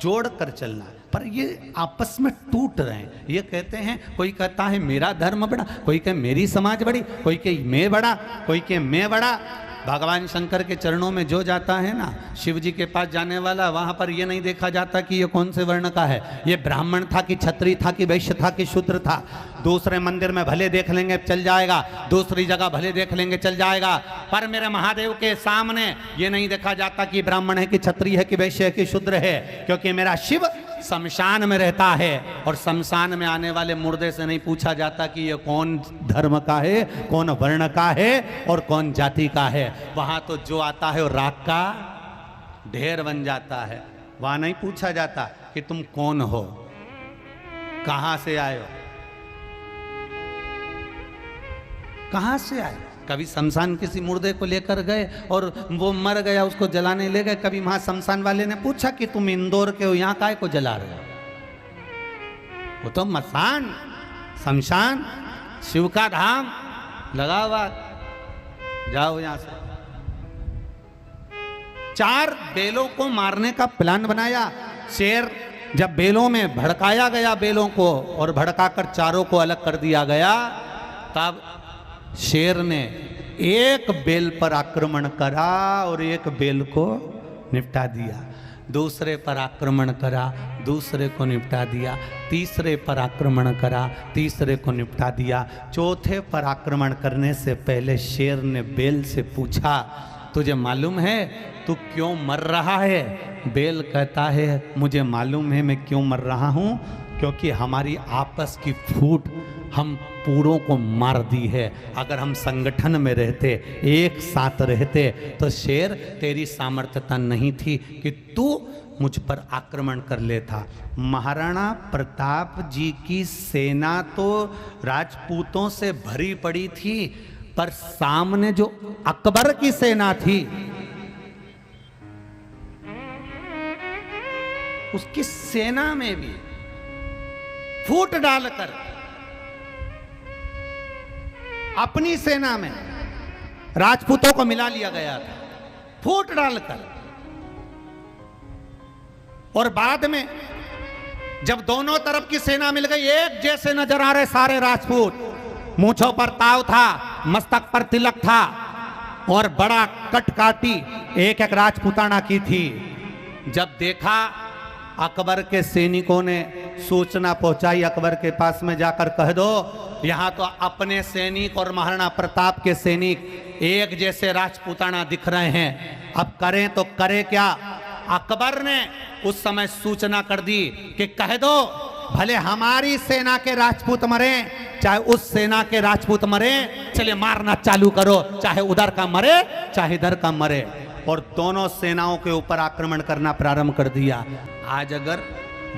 जोड़ कर चलना, पर ये आपस में टूट रहे हैं। ये कहते हैं, कोई कहता है मेरा धर्म बड़ा, कोई कहे मेरी समाज बड़ी, कोई कहे मैं बड़ा, कोई कहे मैं बड़ा। भगवान शंकर के चरणों में जो जाता है ना, शिव जी के पास जाने वाला, वहां पर ये नहीं देखा जाता कि ये कौन से वर्ण का है, ये ब्राह्मण था कि क्षत्रिय था कि वैश्य था कि शूद्र था। दूसरे मंदिर में भले देख लेंगे चल जाएगा, दूसरी जगह भले देख लेंगे चल जाएगा, पर मेरे महादेव के सामने ये नहीं देखा जाता कि ब्राह्मण है कि क्षत्रिय है कि वैश्य है कि शूद्र है, क्योंकि मेरा शिव शमशान में रहता है और शमशान में आने वाले मुर्दे से नहीं पूछा जाता कि ये कौन धर्म का है, कौन वर्ण का है और कौन जाति का है। वहां तो जो आता है वो राख का ढेर बन जाता है। वहां नहीं पूछा जाता कि तुम कौन हो, कहां से आए हो, कहां से आए। कभी शमशान किसी मुर्दे को लेकर गए और वो मर गया, उसको जलाने ले गए। कभी वहां शमशान वाले ने पूछा कि तुम इंदौर के हो, यहां काहे को जला रहे हो? वो तो मसान, शमशान, शिव का धाम लगा हुआ, जाओ यहां से। 4 बेलों को मारने का प्लान बनाया। शेर जब बेलों में भड़काया गया, बेलों को और भड़काकर चारों को अलग कर दिया गया, तब शेर ने एक बेल पर आक्रमण करा और एक बेल को निपटा दिया। दूसरे पर आक्रमण करा, दूसरे को निपटा दिया, तीसरे पर आक्रमण करा, तीसरे को निपटा दिया। चौथे पर आक्रमण करने से पहले शेर ने बेल से पूछा, तुझे मालूम है तू क्यों मर रहा है? बेल कहता है, मुझे मालूम है मैं क्यों मर रहा हूँ, क्योंकि हमारी आपस की फूट हम पूरों को मार दी है। अगर हम संगठन में रहते, एक साथ रहते, तो शेर तेरी सामर्थ्यता नहीं थी कि तू मुझ पर आक्रमण कर लेता। महाराणा प्रताप जी की सेना तो राजपूतों से भरी पड़ी थी, पर सामने जो अकबर की सेना थी, उसकी सेना में भी फूट डालकर अपनी सेना में राजपूतों को मिला लिया गया था, फूट डालकर। और बाद में जब दोनों तरफ की सेना मिल गई, एक जैसे नजर आ रहे सारे राजपूत, मूंछों पर ताव था, मस्तक पर तिलक था और बड़ा कटकाटी एक एक राजपूताना की थी। जब देखा, अकबर के सैनिकों ने सूचना पहुंचाई, अकबर के पास में जाकर कह दो यहां तो अपने सैनिक और महाराणा प्रताप के सैनिक एक जैसे राजपूताना दिख रहे हैं, अब करें तो करें क्या। अकबर ने उस समय सूचना कर दी कि कह दो भले हमारी सेना के राजपूत मरे, चाहे उस सेना के राजपूत मरे, चले मारना चालू करो, चाहे उधर का मरे चाहे इधर का मरे। और दोनों सेनाओं के ऊपर आक्रमण करना प्रारंभ कर दिया। आज अगर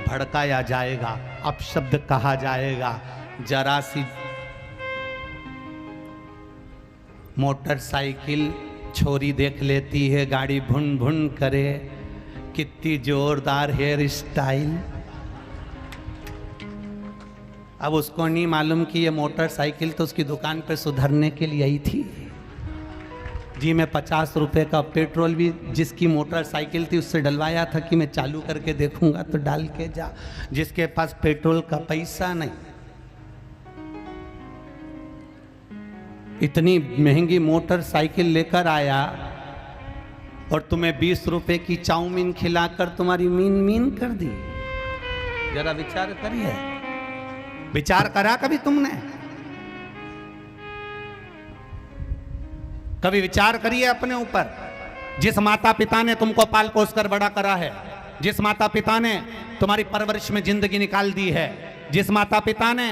भड़काया जाएगा, अपशब्द कहा जाएगा, जरा सी मोटरसाइकिल छोरी देख लेती है, गाड़ी भुन भुन करे, कितनी जोरदार हेयर स्टाइल। अब उसको नहीं मालूम कि ये मोटरसाइकिल तो उसकी दुकान पे सुधरने के लिए आई थी जी। मैं 50 रुपए का पेट्रोल भी जिसकी मोटरसाइकिल थी उससे डलवाया था कि मैं चालू करके देखूंगा तो डाल के जा। जिसके पास पेट्रोल का पैसा नहीं, इतनी महंगी मोटरसाइकिल लेकर आया और तुम्हें 20 रुपए की चाउमीन खिलाकर तुम्हारी मीन मीन कर दी। जरा विचार करिए, विचार करा कभी तुमने? कभी विचार करिए अपने ऊपर। जिस माता पिता ने तुमको पाल पोस कर बड़ा करा है, जिस माता पिता ने तुम्हारी परवरिश में जिंदगी निकाल दी है, जिस माता पिता ने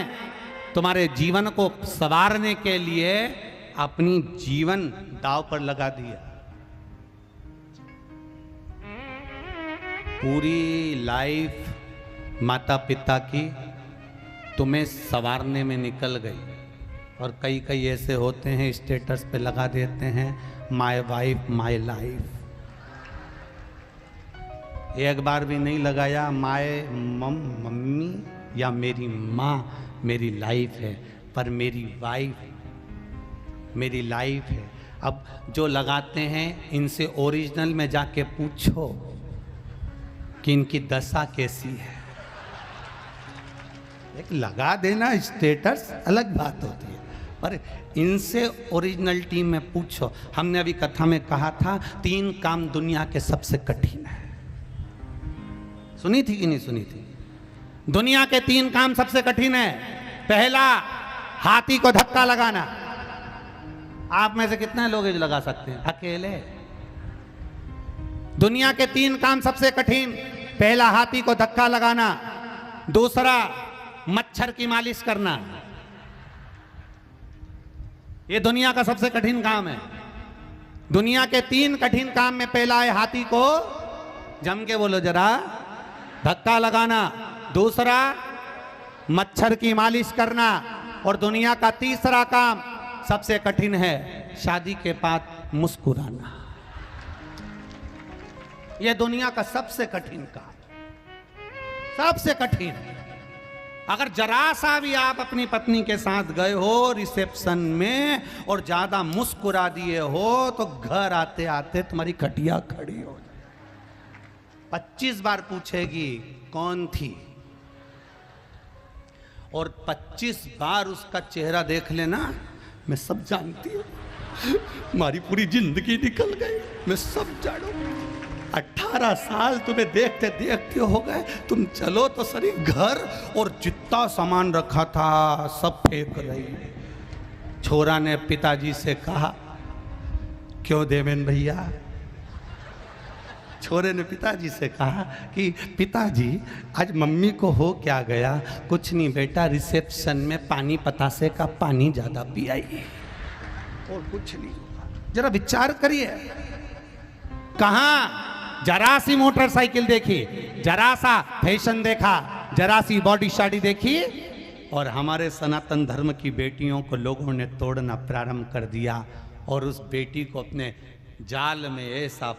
तुम्हारे जीवन को संवारने के लिए अपनी जीवन दांव पर लगा दिया, पूरी लाइफ माता पिता की तुम्हें संवारने में निकल गई। और कई कई ऐसे होते हैं स्टेटस पे लगा देते हैं माय वाइफ माय लाइफ। एक बार भी नहीं लगाया माय मम्मी या मेरी माँ मेरी लाइफ है, पर मेरी वाइफ मेरी लाइफ है। अब जो लगाते हैं इनसे ओरिजिनल में जाके पूछो कि इनकी दशा कैसी है। एक लगा देना स्टेटस अलग बात होती है, पर इनसे ओरिजिनलिटी में पूछो। हमने अभी कथा में कहा था 3 काम दुनिया के सबसे कठिन है। सुनी थी कि नहीं सुनी थी? दुनिया के 3 काम सबसे कठिन है। पहला, हाथी को धक्का लगाना। आप में से कितने लोग जो लगा सकते हैं? अकेले। दुनिया के 3 काम सबसे कठिन, पहला हाथी को धक्का लगाना, दूसरा मच्छर की मालिश करना। ये दुनिया का सबसे कठिन काम है। दुनिया के 3 कठिन काम में पहला है हाथी को, जम के बोलो जरा, धक्का लगाना, दूसरा मच्छर की मालिश करना, और दुनिया का तीसरा काम सबसे कठिन है शादी के बाद मुस्कुराना। यह दुनिया का सबसे कठिन काम, सबसे कठिन। अगर जरा सा भी आप अपनी पत्नी के साथ गए हो रिसेप्शन में और ज्यादा मुस्कुरा दिए हो तो घर आते आते तुम्हारी खटिया खड़ी हो जाए। 25 बार पूछेगी कौन थी, और 25 बार उसका चेहरा देख लेना, मैं सब जानती हूँ, हमारी पूरी जिंदगी निकल गई, मैं सब जानू। 18 साल तुम्हें देखते देखते हो गए, तुम चलो तो सही घर, और जितना सामान रखा था सब फेंक रही। छोरा ने पिताजी से कहा, क्यों देवेंद्र भैया? छोरे ने पिताजी से कहा कि पिताजी आज मम्मी को हो क्या गया? कुछ नहीं बेटा, रिसेप्शन में पानी पतासे का पानी ज्यादा पियाई, और कुछ नहीं होगा। जरा विचार करिए, कहां जरा सी मोटरसाइकिल देखी, जरा सा फैशन देखा, जरा सी बॉडी शाडी देखी, और हमारे सनातन धर्म की बेटियों को लोगों ने तोड़ना प्रारंभ कर दिया, और उस बेटी को अपने जाल में ऐसा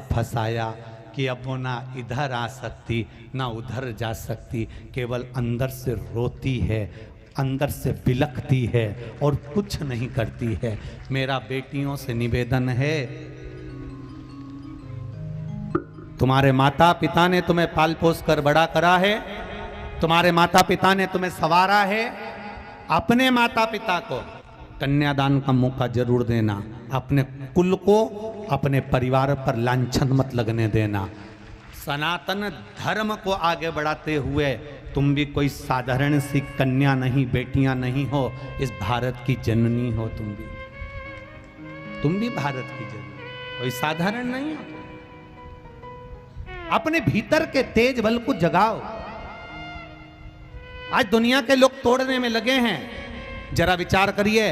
फंसाया कि अब वो ना इधर आ सकती ना उधर जा सकती, केवल अंदर से रोती है, अंदर से बिलखती है और कुछ नहीं करती है। मेरा बेटियों से निवेदन है, तुम्हारे माता पिता ने तुम्हें पाल पोस कर बड़ा करा है, तुम्हारे माता पिता ने तुम्हें संवारा है। अपने माता पिता को कन्यादान का मौका जरूर देना, अपने कुल को, अपने परिवार पर लांछन मत लगने देना। सनातन धर्म को आगे बढ़ाते हुए तुम भी कोई साधारण सी कन्या नहीं, बेटियां नहीं हो, इस भारत की जननी हो। तुम भी भारत की जननी, कोई साधारण नहीं हो। अपने भीतर के तेज बल को जगाओ। आज दुनिया के लोग तोड़ने में लगे हैं, जरा विचार करिए,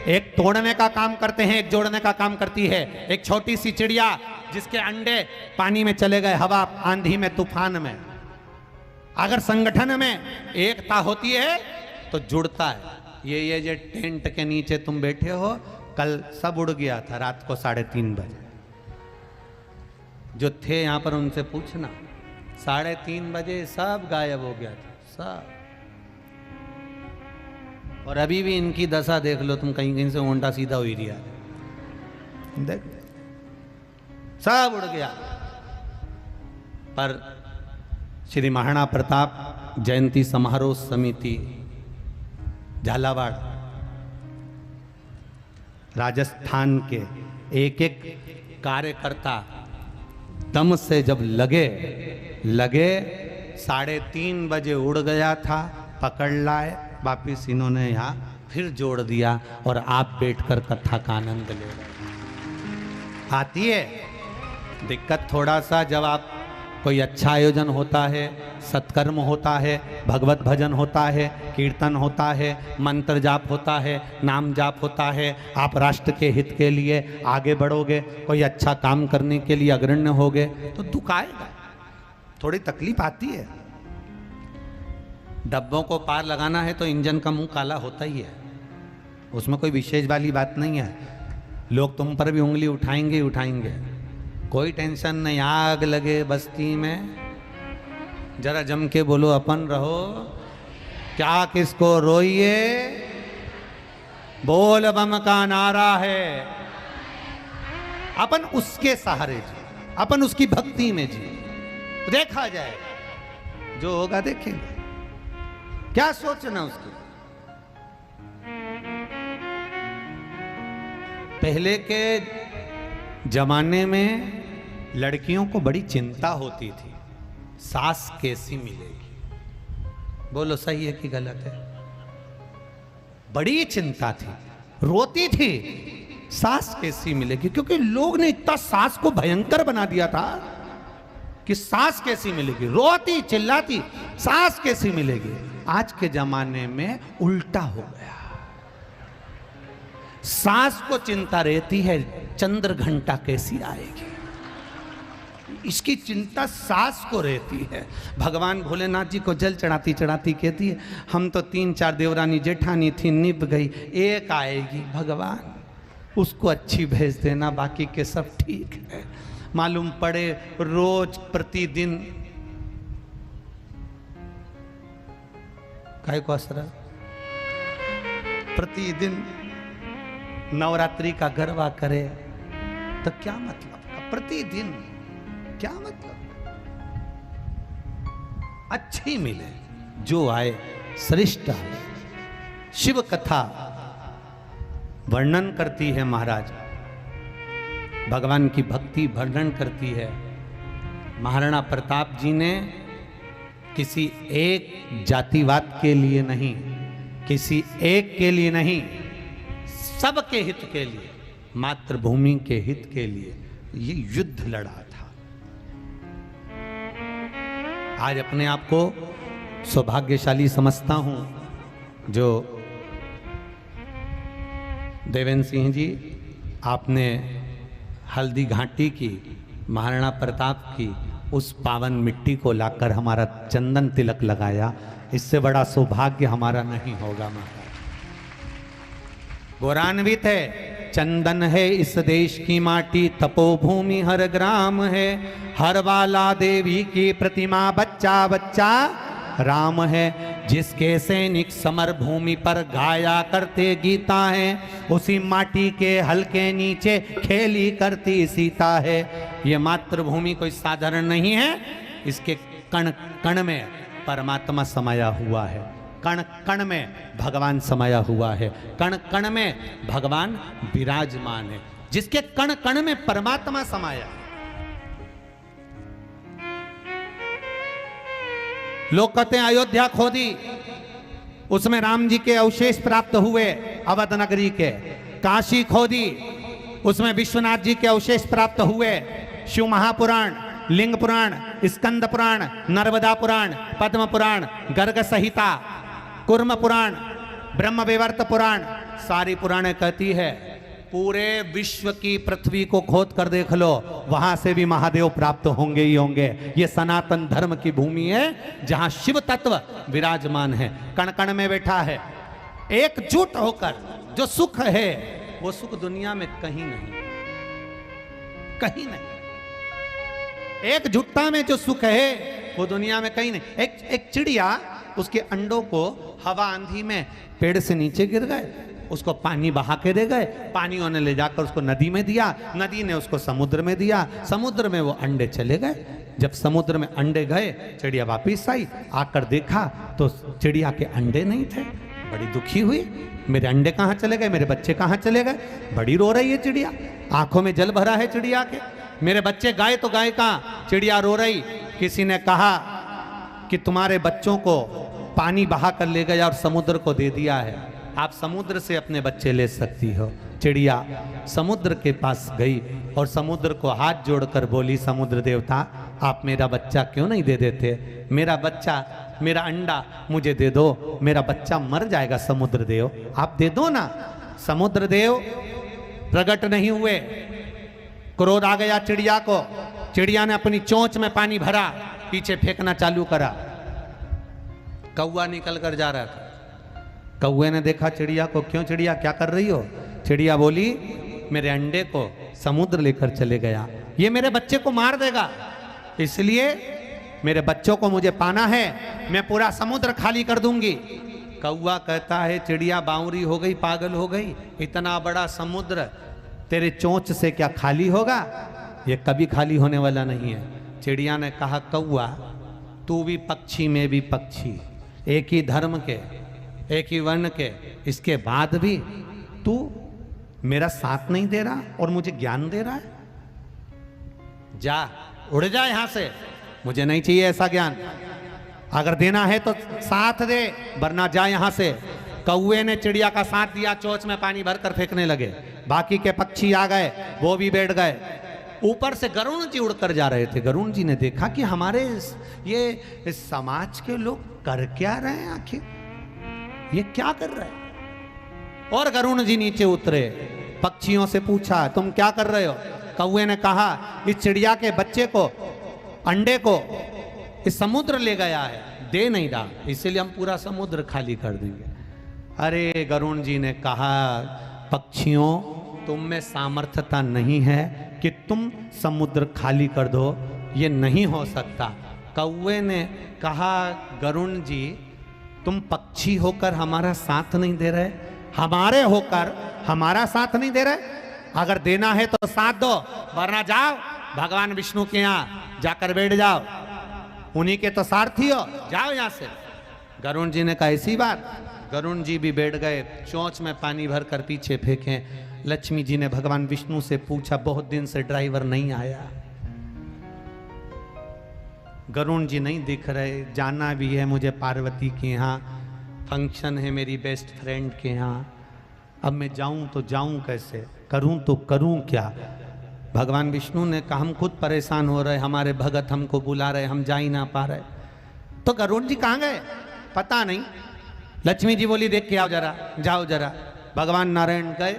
एक तोड़ने का काम करते हैं, एक जोड़ने का काम करती है। एक छोटी सी चिड़िया जिसके अंडे पानी में चले गए, हवा आंधी में तूफान में, अगर संगठन में एकता होती है तो जुड़ता है। ये जो टेंट के नीचे तुम बैठे हो, कल सब उड़ गया था रात को 3:30 बजे। जो थे यहां पर उनसे पूछना, 3:30 बजे सब गायब हो गया था, सब। और अभी भी इनकी दशा देख लो तुम, कहीं कहीं से ओंटा सीधा हो ही रहा है, देख सब उड़ गया। पर श्री महाराणा प्रताप जयंती समारोह समिति झालावाड़ राजस्थान के एक एक कार्यकर्ता दम से जब लगे 3:30 बजे उड़ गया था, पकड़ लाए, वापिस इन्होंने यहाँ फिर जोड़ दिया, और आप बैठकर कथा का आनंद ले रहे। आती है दिक्कत थोड़ा सा, जब आप कोई अच्छा आयोजन होता है, सत्कर्म होता है, भगवत भजन होता है, कीर्तन होता है, मंत्र जाप होता है, नाम जाप होता है, आप राष्ट्र के हित के लिए आगे बढ़ोगे, कोई अच्छा काम करने के लिए अग्रण्य होगे, तो दुख आएगा, थोड़ी तकलीफ आती है। डब्बों को पार लगाना है तो इंजन का मुंह काला होता ही है, उसमें कोई विशेष वाली बात नहीं है। लोग तुम पर भी उंगली उठाएंगे, कोई टेंशन नहीं। आग लगे बस्ती में, जरा जम के बोलो अपन रहो, क्या किसको रोइए, बोल बम का नारा है। अपन उसके सहारे जी, अपन उसकी भक्ति में जी, देखा जाए जो होगा देखेंगे, क्या सोचना उसकी। पहले के जमाने में लड़कियों को बड़ी चिंता होती थी, सास कैसी मिलेगी। बोलो सही है कि गलत है? बड़ी चिंता थी, रोती थी सास कैसी मिलेगी, क्योंकि लोग ने इतना सास को भयंकर बना दिया था कि सास कैसी मिलेगी, रोती चिल्लाती, सास कैसी मिलेगी। आज के जमाने में उल्टा हो गया, सास को चिंता रहती है चंद्र घंटा कैसी आएगी, इसकी चिंता सास को रहती है। भगवान भोलेनाथ जी को जल चढ़ाती चढ़ाती कहती है, हम तो 3-4 देवरानी जेठानी थी, निभ गई, एक आएगी भगवान, उसको अच्छी भेज देना, बाकी के सब ठीक है। मालूम पड़े रोज प्रतिदिन काय को असर, प्रतिदिन नवरात्रि का गरबा करे तो क्या मतलब का, प्रतिदिन क्या मतलब। अच्छी मिले, जो आए श्रेष्ठ आए। शिव कथा वर्णन करती है महाराज, भगवान की भक्ति वर्णन करती है। महाराणा प्रताप जी ने किसी एक जातिवाद के लिए नहीं, किसी एक के लिए नहीं, सबके हित के लिए, मातृभूमि के हित के लिए ये युद्ध लड़ा था। आज अपने आप को सौभाग्यशाली समझता हूं जो देवेंद्र सिंह जी आपने हल्दी घाटी की, महाराणा प्रताप की उस पावन मिट्टी को लाकर हमारा चंदन तिलक लगाया। इससे बड़ा सौभाग्य हमारा नहीं होगा। महाराज गौरवान्वित है, चंदन है इस देश की माटी, तपोभूमि हर ग्राम है, हर वाला देवी की प्रतिमा, बच्चा बच्चा राम है। जिसके सैनिक समर भूमि पर गाया करते गीता है, उसी माटी के हल्के नीचे खेली करती सीता है। ये मातृभूमि कोई साधारण नहीं है, इसके कण कण में परमात्मा समाया हुआ है, कण कण में भगवान समाया हुआ है, कण कण में भगवान विराजमान है। जिसके कण कण में परमात्मा समाया। लोग कहते हैं अयोध्या खोदी, उसमें राम जी के अवशेष प्राप्त हुए अवध नगरी के। काशी खोदी, उसमें विश्वनाथ जी के अवशेष प्राप्त हुए। शिव महापुराण, लिंग पुराण, स्कंद पुराण, नर्मदा पुराण, पद्म पुराण, गर्ग संहिता, कुर्म पुराण, ब्रह्म विवर्त पुराण, सारी पुराणें कहती है पूरे विश्व की पृथ्वी को खोद कर देख लो, वहां से भी महादेव प्राप्त होंगे ही होंगे। ये सनातन धर्म की भूमि है जहां शिव तत्व विराजमान है, कण कण में बैठा है। एकजुट होकर जो सुख है वो सुख दुनिया में कहीं नहीं, कहीं नहीं। एकजुटता में जो सुख है वो दुनिया में कहीं नहीं। एक चिड़िया, उसके अंडों को हवा आंधी में पेड़ से नीचे गिर गए, उसको पानी बहा के दे गए, पानी ने ले जाकर उसको नदी में दिया, नदी ने उसको समुद्र में दिया, समुद्र में वो अंडे चले गए। जब समुद्र में अंडे गए, चिड़िया वापिस आई, आकर देखा तो चिड़िया के अंडे नहीं थे। बड़ी दुखी हुई, मेरे अंडे कहाँ चले गए, मेरे बच्चे कहाँ चले गए। बड़ी रो रही है चिड़िया, आंखों में जल भरा है चिड़िया के। मेरे बच्चे गाय तो गाय कहाँ, चिड़िया रो रही। किसी ने कहा कि तुम्हारे बच्चों को पानी बहा कर ले गया और समुद्र को दे दिया है, आप समुद्र से अपने बच्चे ले सकती हो। चिड़िया समुद्र के पास गई और समुद्र को हाथ जोड़कर बोली, समुद्र देवता आप मेरा बच्चा क्यों नहीं दे देते, मेरा बच्चा, मेरा अंडा मुझे दे दो, मेरा बच्चा मर जाएगा, समुद्र देव आप दे दो ना। समुद्र देव प्रकट नहीं हुए, क्रोध आ गया चिड़िया को। चिड़िया ने अपनी चोंच में पानी भरा, पीछे फेंकना चालू करा। कौवा निकल कर जा रहा था, कौवे ने देखा चिड़िया को, क्यों चिड़िया क्या कर रही हो। चिड़िया बोली मेरे अंडे को समुद्र लेकर चले गया, ये मेरे बच्चे को मार देगा, इसलिए मेरे बच्चों को मुझे पाना है, मैं पूरा समुद्र खाली कर दूंगी। कौवा कहता है चिड़िया बावरी हो गई, पागल हो गई, इतना बड़ा समुद्र तेरे चोंच से क्या खाली होगा, ये कभी खाली होने वाला नहीं है। चिड़िया ने कहा कौवा तू भी पक्षी, मैं भी पक्षी, एक ही धर्म के, एक ही वर्ण के, इसके बाद भी तू मेरा साथ नहीं दे रहा और मुझे ज्ञान दे रहा है। जा उड़ जा यहां से, मुझे नहीं चाहिए ऐसा ज्ञान, अगर देना है तो साथ दे वरना जा यहां से। कौवे ने चिड़िया का साथ दिया, चोंच में पानी भरकर फेंकने लगे। बाकी के पक्षी आ गए, वो भी बैठ गए। ऊपर से गरुण जी उड़कर जा रहे थे। गरुण जी ने देखा कि हमारे ये समाज के लोग कर क्या रहे हैं, आखिर ये क्या कर रहे हैं। और गरुण जी नीचे उतरे, पक्षियों से पूछा तुम क्या कर रहे हो। कौवे ने कहा इस चिड़िया के बच्चे को, अंडे को इस समुद्र ले गया है, दे नहीं रहा, इसीलिए हम पूरा समुद्र खाली कर देंगे। अरे गरुण जी ने कहा पक्षियों तुम में सामर्थ्यता नहीं है कि तुम समुद्र खाली कर दो, ये नहीं हो सकता। कौवे ने कहा गरुण जी तुम पक्षी होकर हमारा साथ नहीं दे रहे, हमारे होकर हमारा साथ नहीं दे रहे, अगर देना है तो साथ दो वरना जाओ भगवान विष्णु के यहाँ जाकर बैठ जाओ, उन्हीं के तो सारथी हो, जाओ यहां से। गरुण जी ने कहा ऐसी बात, गरुण जी भी बैठ गए, चोंच में पानी भर कर पीछे फेंके। लक्ष्मी जी ने भगवान विष्णु से पूछा, बहुत दिन से ड्राइवर नहीं आया, गरुण जी नहीं दिख रहे, जाना भी है मुझे पार्वती के यहाँ, फंक्शन है मेरी बेस्ट फ्रेंड के यहाँ, अब मैं जाऊं तो जाऊं कैसे, करूं तो करूं क्या। भगवान विष्णु ने कहा, हम खुद परेशान हो रहे, हमारे भगत हमको बुला रहे, हम जा ही ना पा रहे। तो गरुण जी कहाँ गए पता नहीं। लक्ष्मी जी बोली, देख के आओ जरा, जाओ जरा। भगवान नारायण गए,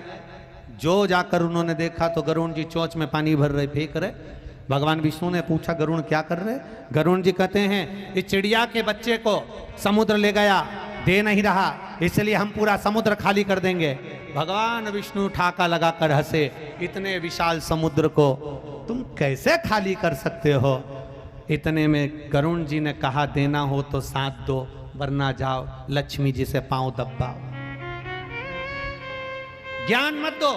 जो जाकर उन्होंने देखा तो गरुण जी चोंच में पानी भर रहे, फेंक रहे। भगवान विष्णु ने पूछा, गरुण क्या कर रहे? गरुण जी कहते हैं, इस चिड़िया के बच्चे को समुद्र ले गया, दे नहीं रहा, इसलिए हम पूरा समुद्र खाली कर देंगे। भगवान विष्णु ठाका लगाकर हंसे, इतने विशाल समुद्र को तुम कैसे खाली कर सकते हो? इतने में गरुण जी ने कहा, देना हो तो साथ दो, वरना जाओ लक्ष्मी जी से पांव दबाओ, ज्ञान मत दो।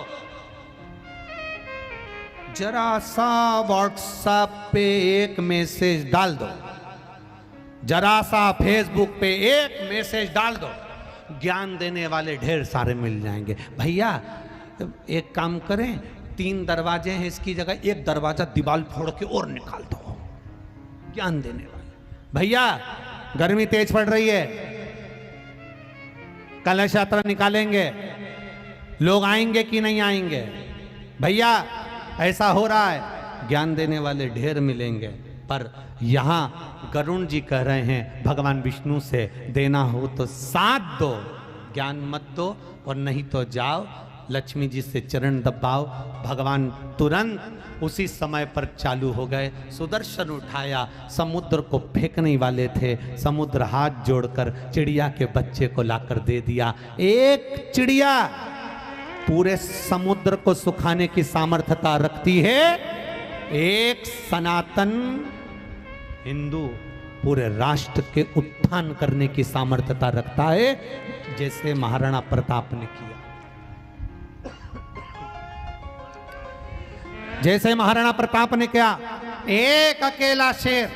जरा सा व्हाट्सएप पे एक मैसेज डाल दो, जरा सा फेसबुक पे एक मैसेज डाल दो, ज्ञान देने वाले ढेर सारे मिल जाएंगे। भैया एक काम करें, 3 दरवाजे हैं, इसकी जगह एक दरवाजा दीवार फोड़ के और निकाल दो, ज्ञान देने वाले। भैया गर्मी तेज पड़ रही है, कलश यात्रा निकालेंगे, लोग आएंगे कि नहीं आएंगे? भैया ऐसा हो रहा है, ज्ञान देने वाले ढेर मिलेंगे। पर यहां गरुण जी कह रहे हैं भगवान विष्णु से, देना हो तो साथ दो, ज्ञान मत दो, और नहीं तो जाओ लक्ष्मी जी से चरण दबाओ। भगवान तुरंत उसी समय पर चालू हो गए, सुदर्शन उठाया, समुद्र को फेंकने वाले थे, समुद्र हाथ जोड़कर चिड़िया के बच्चे को लाकर दे दिया। एक चिड़िया पूरे समुद्र को सुखाने की सामर्थ्यता रखती है, एक सनातन हिंदू पूरे राष्ट्र के उत्थान करने की सामर्थ्यता रखता है, जैसे महाराणा प्रताप ने किया। जैसे महाराणा प्रताप ने किया, एक अकेला शेर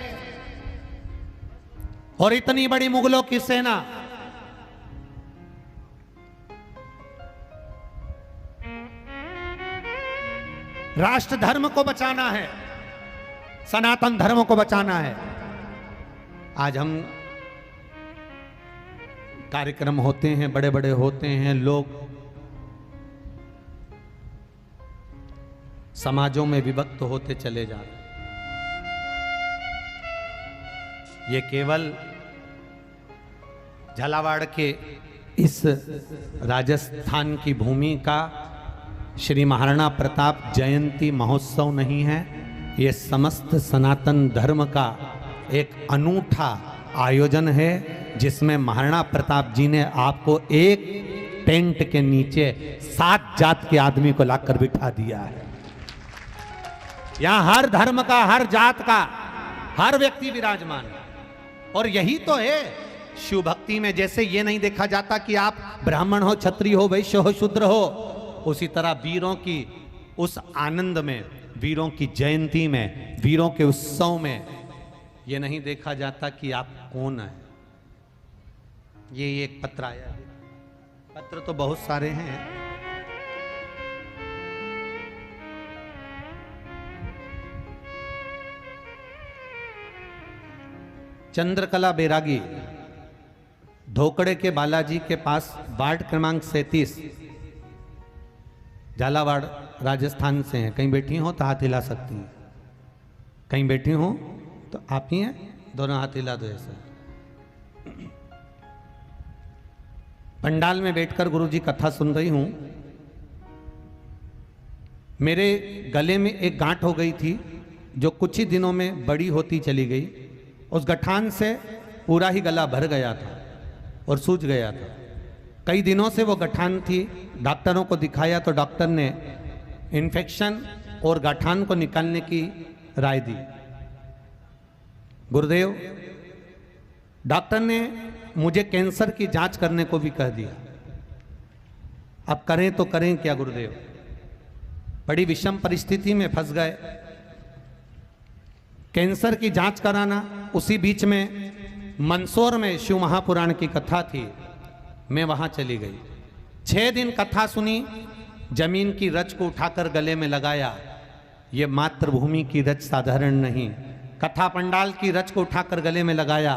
और इतनी बड़ी मुगलों की सेना, राष्ट्र धर्म को बचाना है, सनातन धर्म को बचाना है। आज हम कार्यक्रम होते हैं, बड़े बड़े होते हैं, लोग समाजों में विभक्त होते चले जा रहे। ये केवल झालावाड़ के इस राजस्थान की भूमि का श्री महाराणा प्रताप जयंती महोत्सव नहीं है, ये समस्त सनातन धर्म का एक अनूठा आयोजन है, जिसमें महाराणा प्रताप जी ने आपको एक टेंट के नीचे 7 जात के आदमी को लाकर बिठा दिया है। यहां हर धर्म का, हर जात का, हर व्यक्ति विराजमान है। और यही तो है शिव भक्ति में, जैसे ये नहीं देखा जाता कि आप ब्राह्मण हो, क्षत्रिय हो, वैश्य हो, शूद्र हो, उसी तरह वीरों की उस आनंद में, वीरों की जयंती में, वीरों के उत्सव में ये नहीं देखा जाता कि आप कौन है। ये एक पत्र आया है, पत्र तो बहुत सारे हैं। चंद्रकला बैरागी, धोकड़े के बालाजी के पास, वार्ड क्रमांक 37, झालावाड़ राजस्थान से हैं। कहीं बैठी हो तो हाथ हिला सकती हैं, कहीं बैठी हो तो आप ही हैं, दोनों हाथ हिला दो ऐसे। पंडाल में बैठकर गुरुजी कथा सुन रही हूं, मेरे गले में एक गांठ हो गई थी जो कुछ ही दिनों में बड़ी होती चली गई। उस गठान से पूरा ही गला भर गया था और सूज गया था। कई दिनों से वो गठान थी, डॉक्टरों को दिखाया तो डॉक्टर ने इन्फेक्शन और गठान को निकालने की राय दी। गुरुदेव, डॉक्टर ने मुझे कैंसर की जांच करने को भी कह दिया। अब करें तो करें क्या गुरुदेव? बड़ी विषम परिस्थिति में फंस गए। कैंसर की जांच कराना, उसी बीच में मंदसौर में शिव महापुराण की कथा थी। मैं वहां चली गई। 6 दिन कथा सुनी, जमीन की रज को उठाकर गले में लगाया। ये मातृभूमि की रज साधारण नहीं, कथा पंडाल की रज को उठाकर गले में लगाया,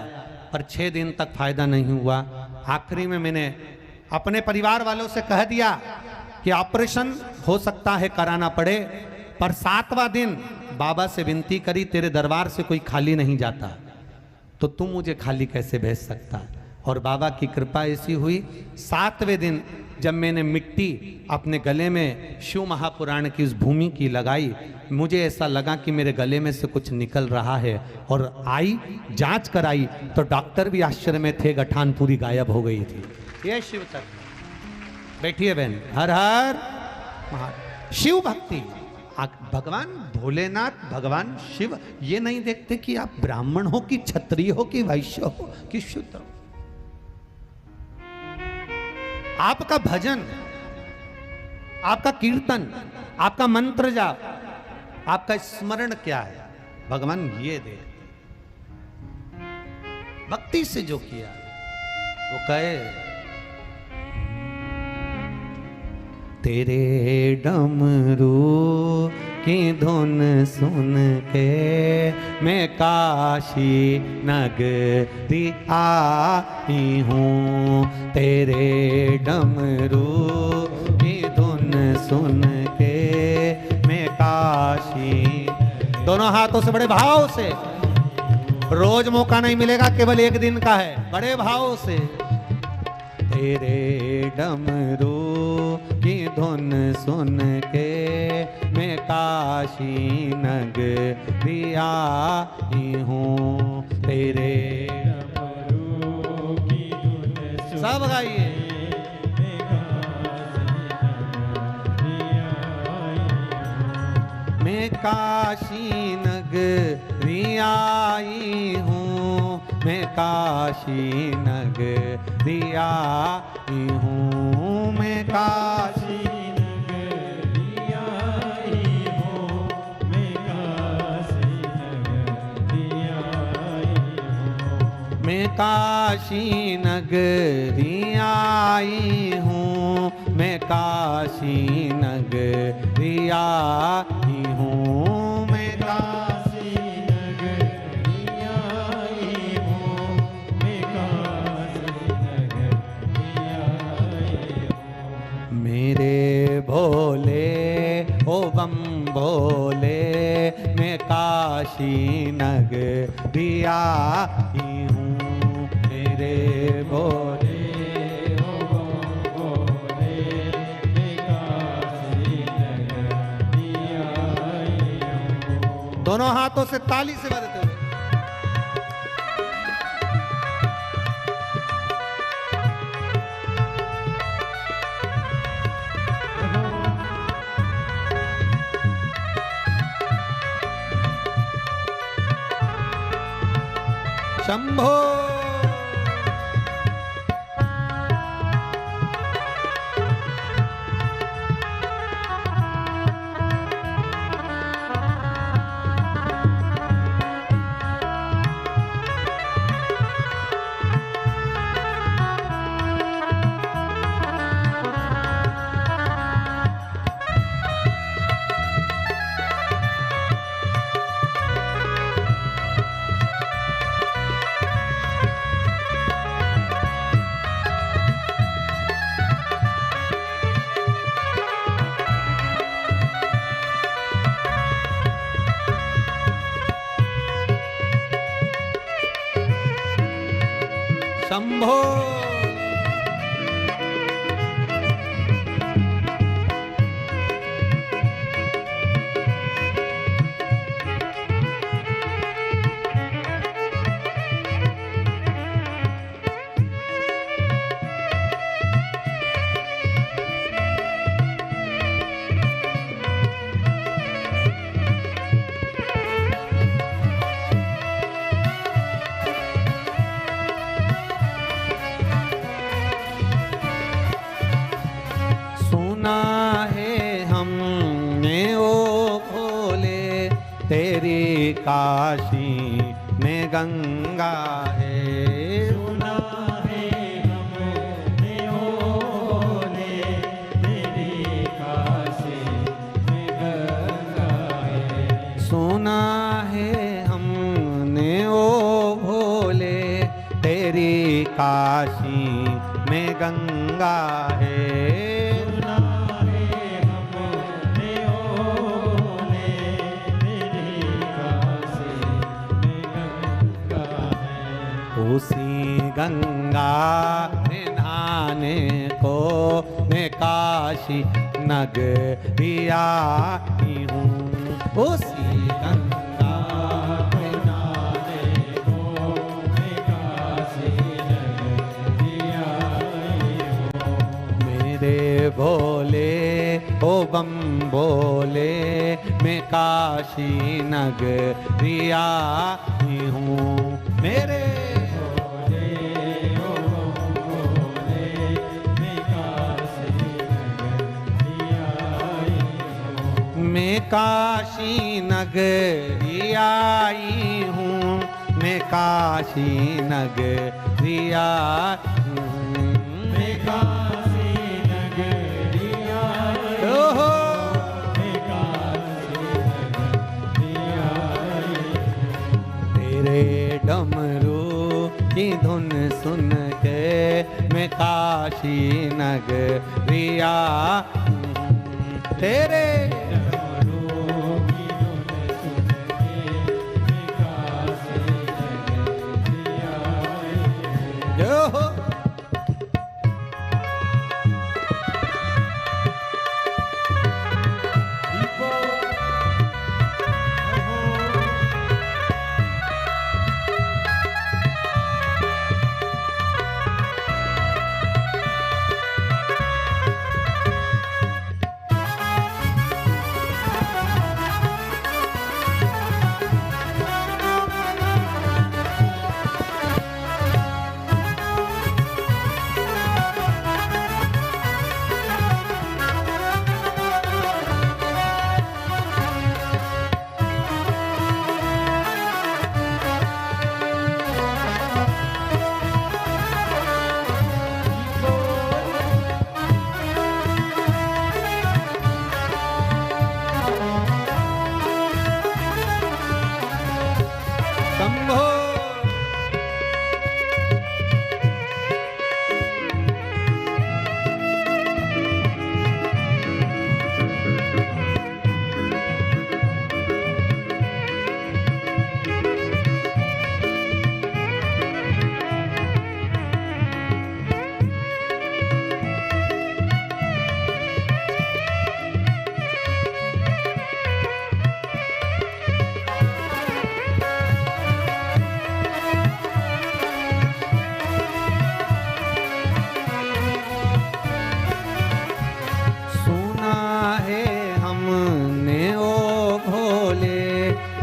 पर 6 दिन तक फायदा नहीं हुआ। आखिरी में मैंने अपने परिवार वालों से कह दिया कि ऑपरेशन हो सकता है कराना पड़े, पर 7वां दिन बाबा से विनती करी, तेरे दरबार से कोई खाली नहीं जाता, तो तुम मुझे खाली कैसे भेज सकता। और बाबा की कृपा ऐसी हुई, 7वें दिन जब मैंने मिट्टी अपने गले में शिव महापुराण की उस भूमि की लगाई, मुझे ऐसा लगा कि मेरे गले में से कुछ निकल रहा है। और आई, जांच कराई तो डॉक्टर भी आश्चर्य में थे, गठान पूरी गायब हो गई थी। ये शिव तत्व। बैठिए बहन। हर हर महादेव। शिव भक्ति, भगवान भोलेनाथ, भगवान शिव ये नहीं देखते कि आप ब्राह्मण हो कि क्षत्रिय हो कि वैश्य हो कि शूद्र हो। आपका भजन, आपका कीर्तन, आपका मंत्र जाप, आपका स्मरण क्या है, भगवान ये देखते। भक्ति से जो किया वो कहे, तेरे डमरू की धुन सुन के मैं काशी नगरी आई हूँ। तेरे डमरू की धुन सुन के मैं काशी। दोनों हाथों से बड़े भाव से, रोज मौका नहीं मिलेगा, केवल 1 दिन का है, बड़े भाव से। तेरे डमरू की धुन सुन के मैं काशी नगरी आई हूँ। तेरे डमरू की धुन सब गाइए। मैं काशी नगरी आई हूँ, मैं काशी नगरी आई हूँ, मैं काशी नगरी आई हूँ, मैं काशी नगरी आई हूँ, मैं काशी नगरी आई हूँ, मैं काशी नगरी आई हूँ, मैं काशी नगरी आई हूँ, मैं काशी नगरी आई हूँ। मेरे भोले ओ बम भोले, मैं काशी नगरी आई हूँ। मेरे भोले दोनों हाथों से ताली से बजाते हुए। शंभो शंभो काशी में गंगा है, सुना है हमने काशी में गंगा है। उसी गंगा में नहाने को मैं काशी नगरिया आई हूँ। उसी गंगा में नहाने को मैं काशी नगरिया आई हूँ। मेरे भोले ओ बम बोले मैं काशी नगरिया आई हूँ। मेरे मैं काशी नगरी आई हूँ। मैं काशी नगरी आई हूँ। मैं काशी नगरी आई हूँ। मैं काशी नगरी आई हूँ। तेरे डमरू की धुन सुन के मैं काशी नगरी आई हूँ। तेरे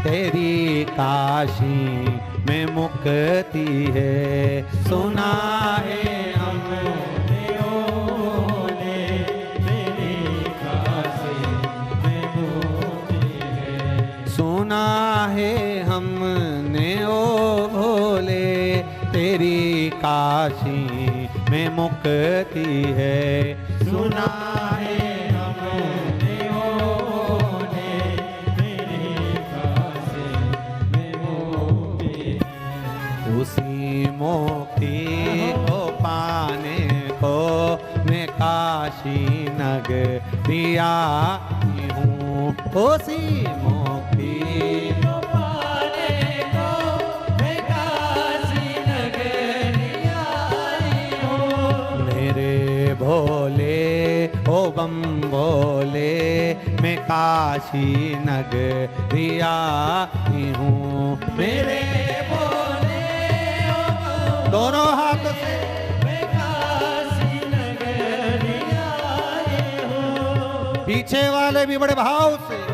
तेरी काशी में मुक्ति है। सुना है हमने ओले तेरी काशी में मुक्ति है। सुना है हमने ओ भोले तेरी काशी में मुक्ति है। सुना है उसी मोक्ति को पाने को मैं काशी नगरिया हूँ। उसी मोक्ति को पाने को मैं काशी नगरिया हूँ। मेरे भोले ओ बम भोले मैं काशी नगरिया हूँ। मेरे दोनों हाथ से मैं काशी नगरिया हूँ। पीछे वाले भी बड़े भाव से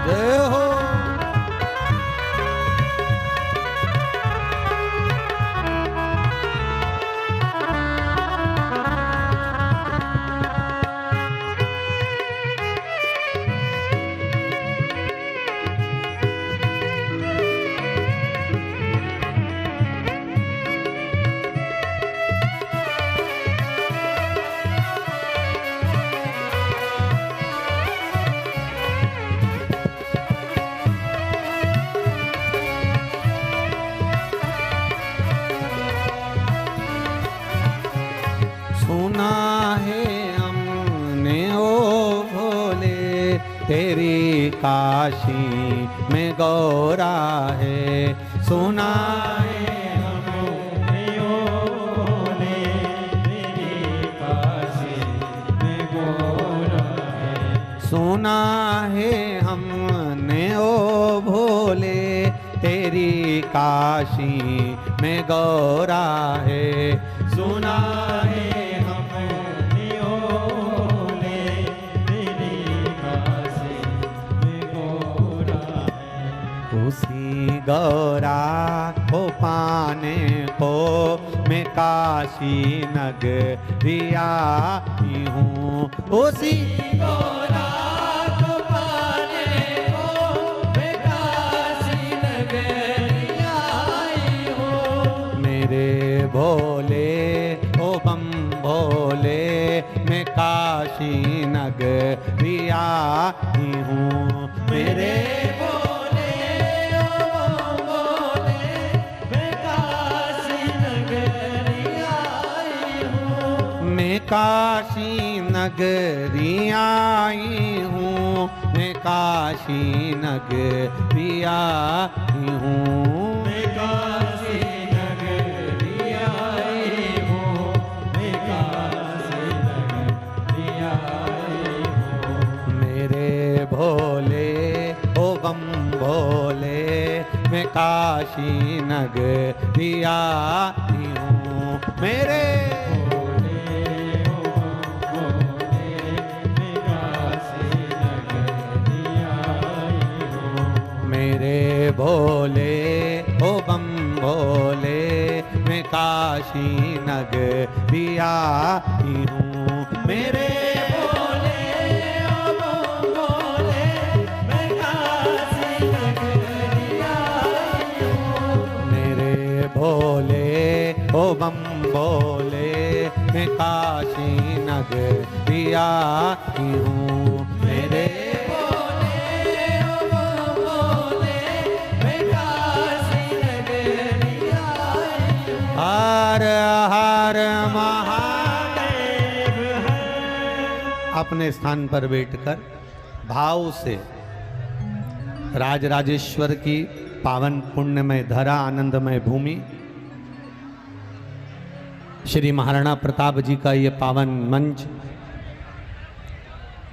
जय हो। सुना है हमने ओ भोले तेरी काशी में गौरा है। सुना है हमने ओ भोले तेरी काशी में गौरा है। सुना है हमने ओ भोले तेरी काशी में गौरा है। सुना है उसी गौरा को पाने को मैं काशी नगरिया ही हूँ। उसी गौरा को पाने को मैं काशी नगरिया ही हूँ। मेरे भोले ओ बम भोले मैं काशी नगरिया ही हूँ। मेरे काशी नगरी आई हूँ। मैं काशी नगरी आई हूँ। मैं काशी नगरी आई हूँ। मैं काशी नगरी आई हूँ। मेरे भोले ओ बम भोले मैं काशी नगरी आई हूँ। मेरे मेरे भोले ओ बम भोले मैं काशी नगरी आई हूँ। मेरे भोले ओ बम भोले मैं काशी नगरी आई हूँ। मेरे भोले ओ बम भोले मैं काशी नगरी आई हूँ। मेरे हर हर महादेव है। अपने स्थान पर बैठकर भाव से राजराजेश्वर की पावन पुण्यमय धरा आनंदमय भूमि श्री महाराणा प्रताप जी का ये पावन मंच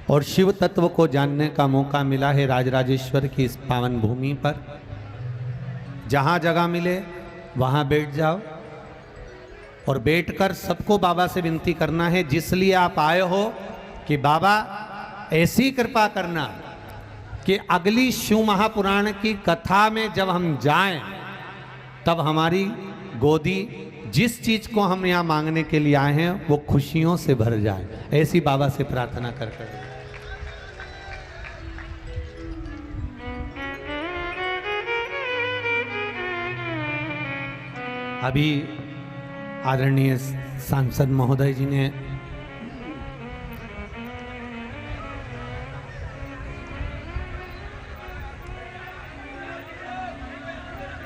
और शिव तत्व को जानने का मौका मिला है राजराजेश्वर की इस पावन भूमि पर। जहाँ जगह मिले वहाँ बैठ जाओ और बैठकर सबको बाबा से विनती करना है जिसलिए आप आए हो कि बाबा ऐसी कृपा करना कि अगली शिव महापुराण की कथा में जब हम जाएं तब हमारी गोदी जिस चीज को हम यहाँ मांगने के लिए आए हैं वो खुशियों से भर जाए। ऐसी बाबा से प्रार्थना करते हैं। अभी आदरणीय सांसद महोदय जी ने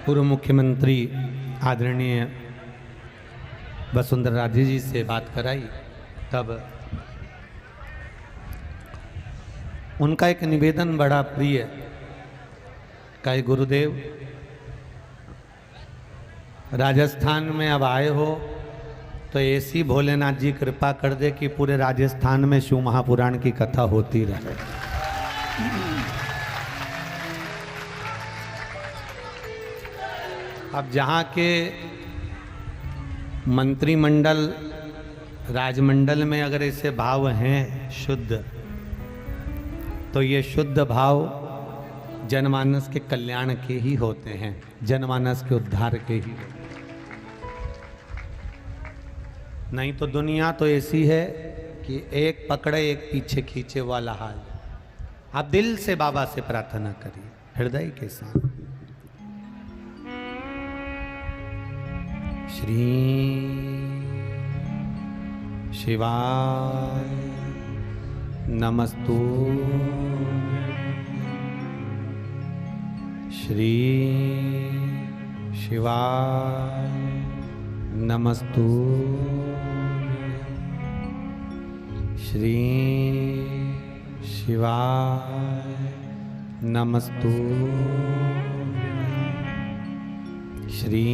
पूर्व मुख्यमंत्री आदरणीय वसुंधरा राजे जी से बात कराई, तब उनका एक निवेदन बड़ा प्रिय कहे, गुरुदेव राजस्थान में अब आए हो तो ऐसी भोलेनाथ जी कृपा कर दे कि पूरे राजस्थान में शिव महापुराण की कथा होती रहे। अब जहाँ के मंत्रिमंडल राजमंडल में अगर ऐसे भाव हैं शुद्ध, तो ये शुद्ध भाव जनमानस के कल्याण के ही होते हैं, जनमानस के उद्धार के ही। नहीं तो दुनिया तो ऐसी है कि एक पकड़े एक पीछे खींचे वाला हाल। आप दिल से बाबा से प्रार्थना करिए, हृदय के साथ। श्री शिवाय नमस्तु, श्री शिवाय नमस्तु, श्री शिवाय नमस्तु, श्री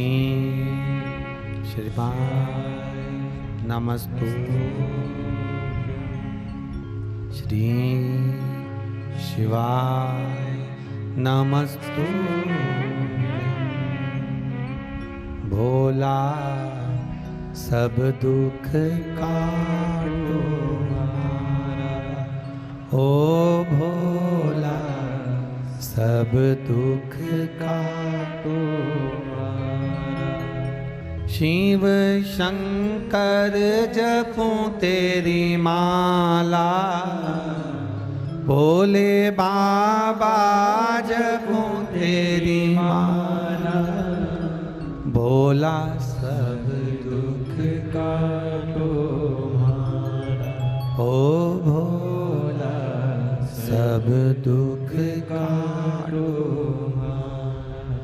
शिवाय नमस्तु, श्री शिवाय नमस्तु। भोला सब दुख काटो हमारा, ओ भोला सब दुख काटो हमारा। शिव शंकर जपूं तेरी माला, भोले बाबा जपूं तेरी माला। भोला सब दुख काटो हमारा, ओ भोला सब दुख काटो हमारा।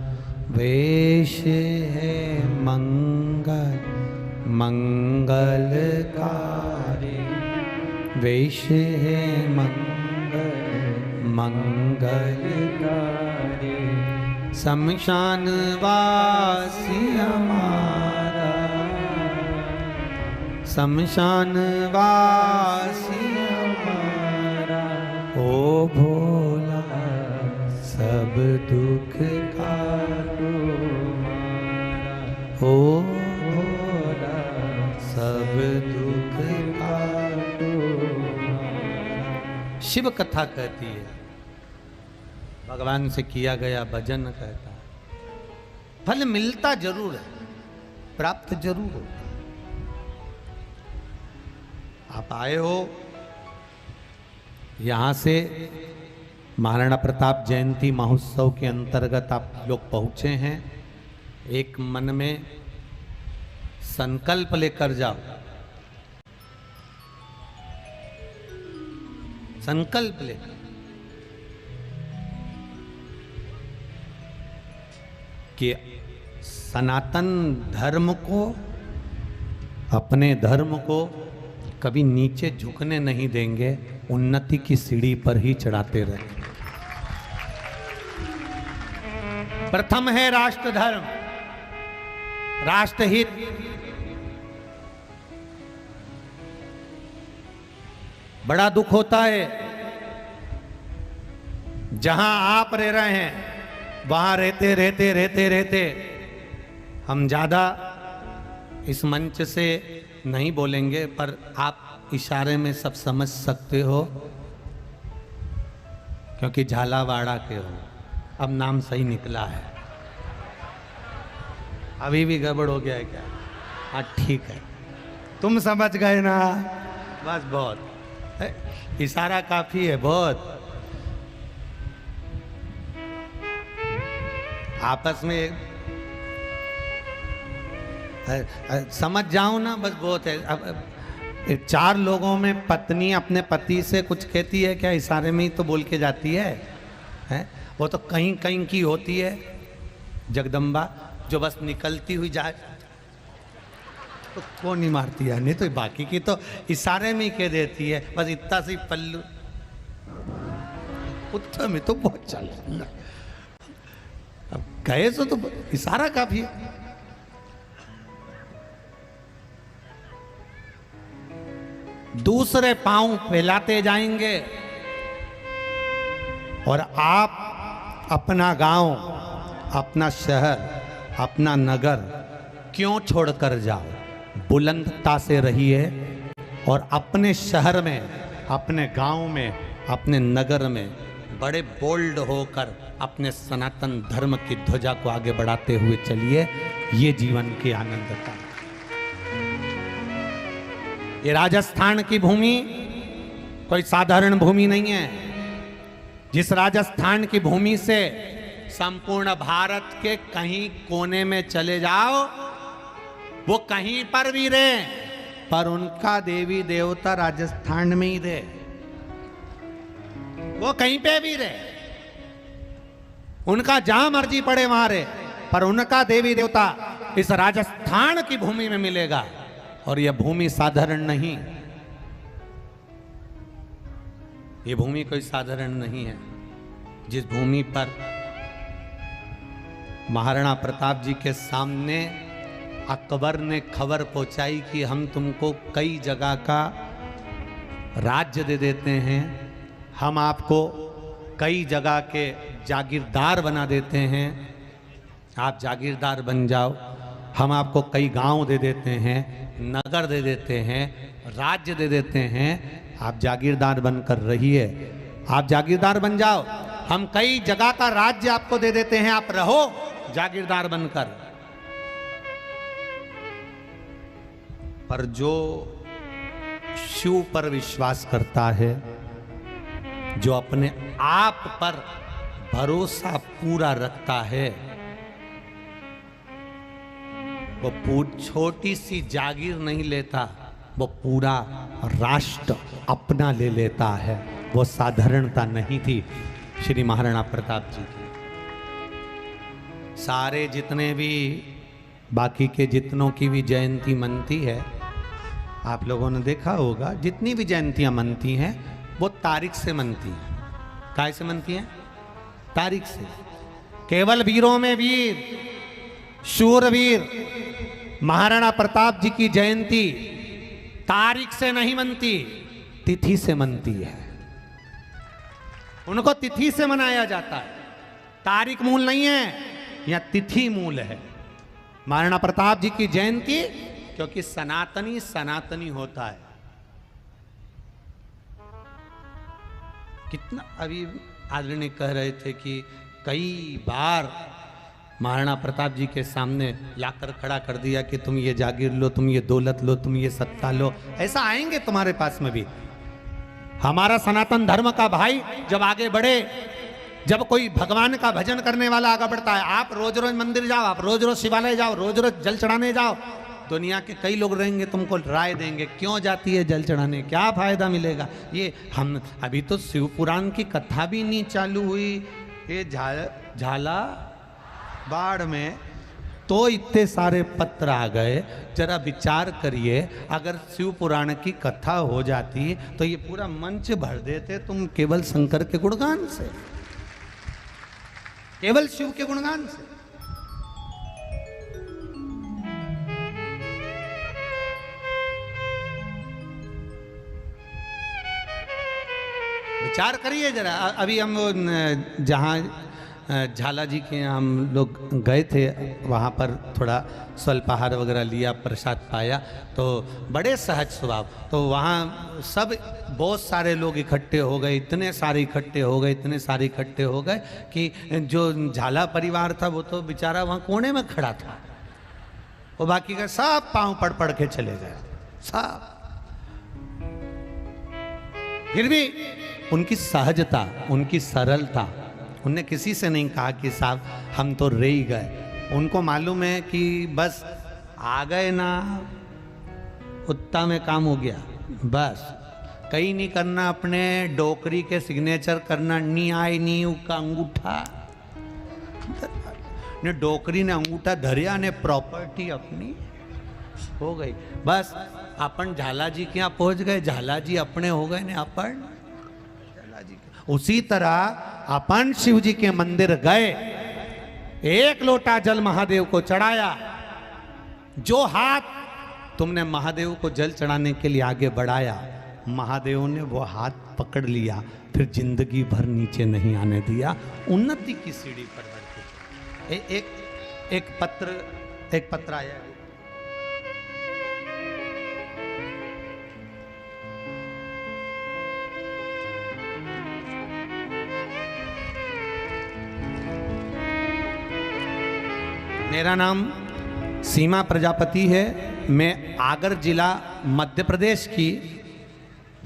वेश है मंगल मंगलकारी, वेश है मंगल मंगलकारी। शमशान वासी हमारा, शमशान वासी हमारा। ओ भोला सब दुख काटो हमारा, ओ भोला सब दुख काटो हमारा। शिव कथा कहती है, भगवान से किया गया भजन कहता है, फल मिलता जरूर है, प्राप्त जरूर हो। आप आए हो यहां से, महाराणा प्रताप जयंती महोत्सव के अंतर्गत आप लोग पहुंचे हैं। एक मन में संकल्प लेकर जाओ, संकल्प लेकर कि सनातन धर्म को, अपने धर्म को कभी नीचे झुकने नहीं देंगे, उन्नति की सीढ़ी पर ही चढ़ाते रहेंगे। प्रथम है राष्ट्र धर्म, राष्ट्रहित। बड़ा दुख होता है जहां आप रह रहे हैं, वहां रहते रहते रहते रहते हम ज्यादा इस मंच से नहीं बोलेंगे, पर आप इशारे में सब समझ सकते हो, क्योंकि झालावाड़ा के हो। अब नाम सही निकला है, अभी भी गड़बड़ हो गया है क्या? हाँ ठीक है, तुम समझ गए ना, बस बहुत इशारा काफी है। बहुत आपस में समझ जाओ ना, बस बहुत है। अब चार लोगों में पत्नी अपने पति से कुछ कहती है क्या? इशारे में ही तो बोल के जाती है? वो तो कहीं कहीं की होती है जगदम्बा, जो बस निकलती हुई जाए तो कौन नहीं मारती है, नहीं तो बाकी की तो इशारे में ही कह देती है, बस इतना सी पल्लू। उत्तर में तो बहुत चल, अब कहे तो इशारा काफी है। दूसरे पांव फैलाते जाएंगे और आप अपना गांव, अपना शहर, अपना नगर क्यों छोड़कर जाओ? बुलंदता से रहिए और अपने शहर में, अपने गांव में, अपने नगर में बड़े बोल्ड होकर अपने सनातन धर्म की ध्वजा को आगे बढ़ाते हुए चलिए। ये जीवन की आनंद का। ये राजस्थान की भूमि कोई साधारण भूमि नहीं है। जिस राजस्थान की भूमि से संपूर्ण भारत के कहीं कोने में चले जाओ, वो कहीं पर भी रहे, पर उनका देवी देवता राजस्थान में ही रहे, वो कहीं पे भी रहे, उनका जहां मर्जी पड़े वहां रहे, पर उनका देवी देवता इस राजस्थान की भूमि में मिलेगा। और यह भूमि साधारण नहीं, ये भूमि कोई साधारण नहीं है। जिस भूमि पर महाराणा प्रताप जी के सामने अकबर ने खबर पहुंचाई कि हम तुमको कई जगह का राज्य दे देते हैं, हम आपको कई जगह के जागीरदार बना देते हैं, आप जागीरदार बन जाओ, हम आपको कई गांव दे देते हैं, नगर दे देते हैं, राज्य दे देते हैं, आप जागीरदार बनकर रहिए, आप जागीरदार बन जाओ, हम कई जगह का राज्य आपको दे देते हैं, आप रहो जागीरदार बनकर। पर जो शिव पर विश्वास करता है, जो अपने आप पर भरोसा पूरा रखता है, वो छोटी सी जागीर नहीं लेता, वो पूरा राष्ट्र अपना ले लेता है। वो साधारणता नहीं थी श्री महाराणा प्रताप जी की। सारे जितने भी बाकी के जितनों की भी जयंती मनती है, आप लोगों ने देखा होगा, जितनी भी जयंतियां मनती हैं वो तारीख से मनती हैं। काय से मनती हैं? तारीख से। केवल वीरों में वीर, शूरवीर महाराणा प्रताप जी की जयंती तारीख से नहीं मनती, तिथि से मनती है। उनको तिथि से मनाया जाता है, तारीख मूल नहीं है, यह तिथि मूल है। महाराणा प्रताप जी की जयंती क्योंकि सनातनी सनातनी होता है। कितना अभी आदरणीय कह रहे थे कि कई बार महाराणा प्रताप जी के सामने लाकर खड़ा कर दिया कि तुम ये जागीर लो, तुम ये दौलत लो, तुम ये सत्ता लो। ऐसा आएंगे तुम्हारे पास में भी। हमारा सनातन धर्म का भाई जब आगे बढ़े, जब कोई भगवान का भजन करने वाला आगे बढ़ता है, आप रोज रोज मंदिर जाओ, आप रोज रोज शिवालय जाओ, रोज रोज जल चढ़ाने जाओ, दुनिया के कई लोग रहेंगे तुमको राय देंगे क्यों जाती है जल चढ़ाने, क्या फायदा मिलेगा। ये हम अभी तो शिव पुराण की कथा भी नहीं चालू हुई, ये झाला बाढ़ में तो इतने सारे पत्र आ गए। जरा विचार करिए, अगर शिव पुराण की कथा हो जाती तो ये पूरा मंच भर देते तुम केवल शंकर के गुणगान से, केवल शिव के गुणगान से। विचार करिए जरा। अभी हम जहाँ झाला जी के यहाँ हम लोग गए थे, वहाँ पर थोड़ा स्वल्पाहार वगैरह लिया, प्रसाद पाया, तो बड़े सहज स्वभाव। तो वहाँ सब बहुत सारे लोग इकट्ठे हो गए, इतने सारे इकट्ठे हो गए, इतने सारे इकट्ठे हो गए कि जो झाला परिवार था वो तो बेचारा वहाँ कोने में खड़ा था, वो बाकी का सब पाँव पड़ पड़ के चले गए सब। फिर भी उनकी सहजता, उनकी सरलता, उनने किसी से नहीं कहा कि साहब हम तो रह ही गए। उनको मालूम है कि बस आ गए ना, उतना में काम हो गया, बस कहीं नहीं करना, अपने डोकरी के सिग्नेचर करना, नी आए नी का अंगूठा ने डोकरी ने अंगूठा धरिया ने प्रॉपर्टी अपनी हो गई। बस अपन झाला जी के यहाँ पहुंच गए, झाला जी अपने हो गए ने अपन। उसी तरह अपन शिव जी के मंदिर गए, एक लोटा जल महादेव को चढ़ाया, जो हाथ तुमने महादेव को जल चढ़ाने के लिए आगे बढ़ाया, महादेव ने वो हाथ पकड़ लिया, फिर जिंदगी भर नीचे नहीं आने दिया, उन्नति की सीढ़ी पर बढ़ते। एक पत्र आया। मेरा नाम सीमा प्रजापति है। मैं आगर जिला मध्य प्रदेश की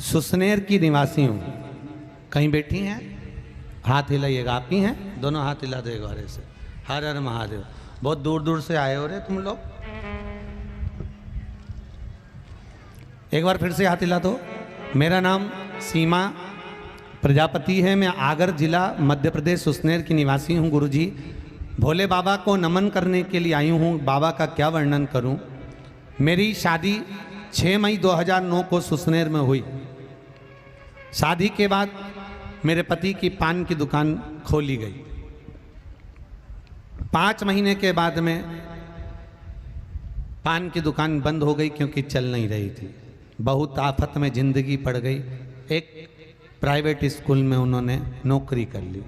सुसनेर की निवासी हूँ। कहीं बैठी हैं? हाथ हिलाइएगा। आप ही हैं? दोनों हाथ हिला दो एक बार से। हर हर महादेव। बहुत दूर दूर से आए हो रहे तुम लोग। एक बार फिर से हाथ हिला दो। मेरा नाम सीमा प्रजापति है। मैं आगर जिला मध्य प्रदेश सुसनेर की निवासी हूँ। गुरुजी, भोले बाबा को नमन करने के लिए आई हूँ। बाबा का क्या वर्णन करूँ। मेरी शादी 6 मई 2009 को सुसनेर में हुई। शादी के बाद मेरे पति की पान की दुकान खोली गई। 5 महीने के बाद में पान की दुकान बंद हो गई क्योंकि चल नहीं रही थी। बहुत आफत में जिंदगी पड़ गई। एक प्राइवेट स्कूल में उन्होंने नौकरी कर ली।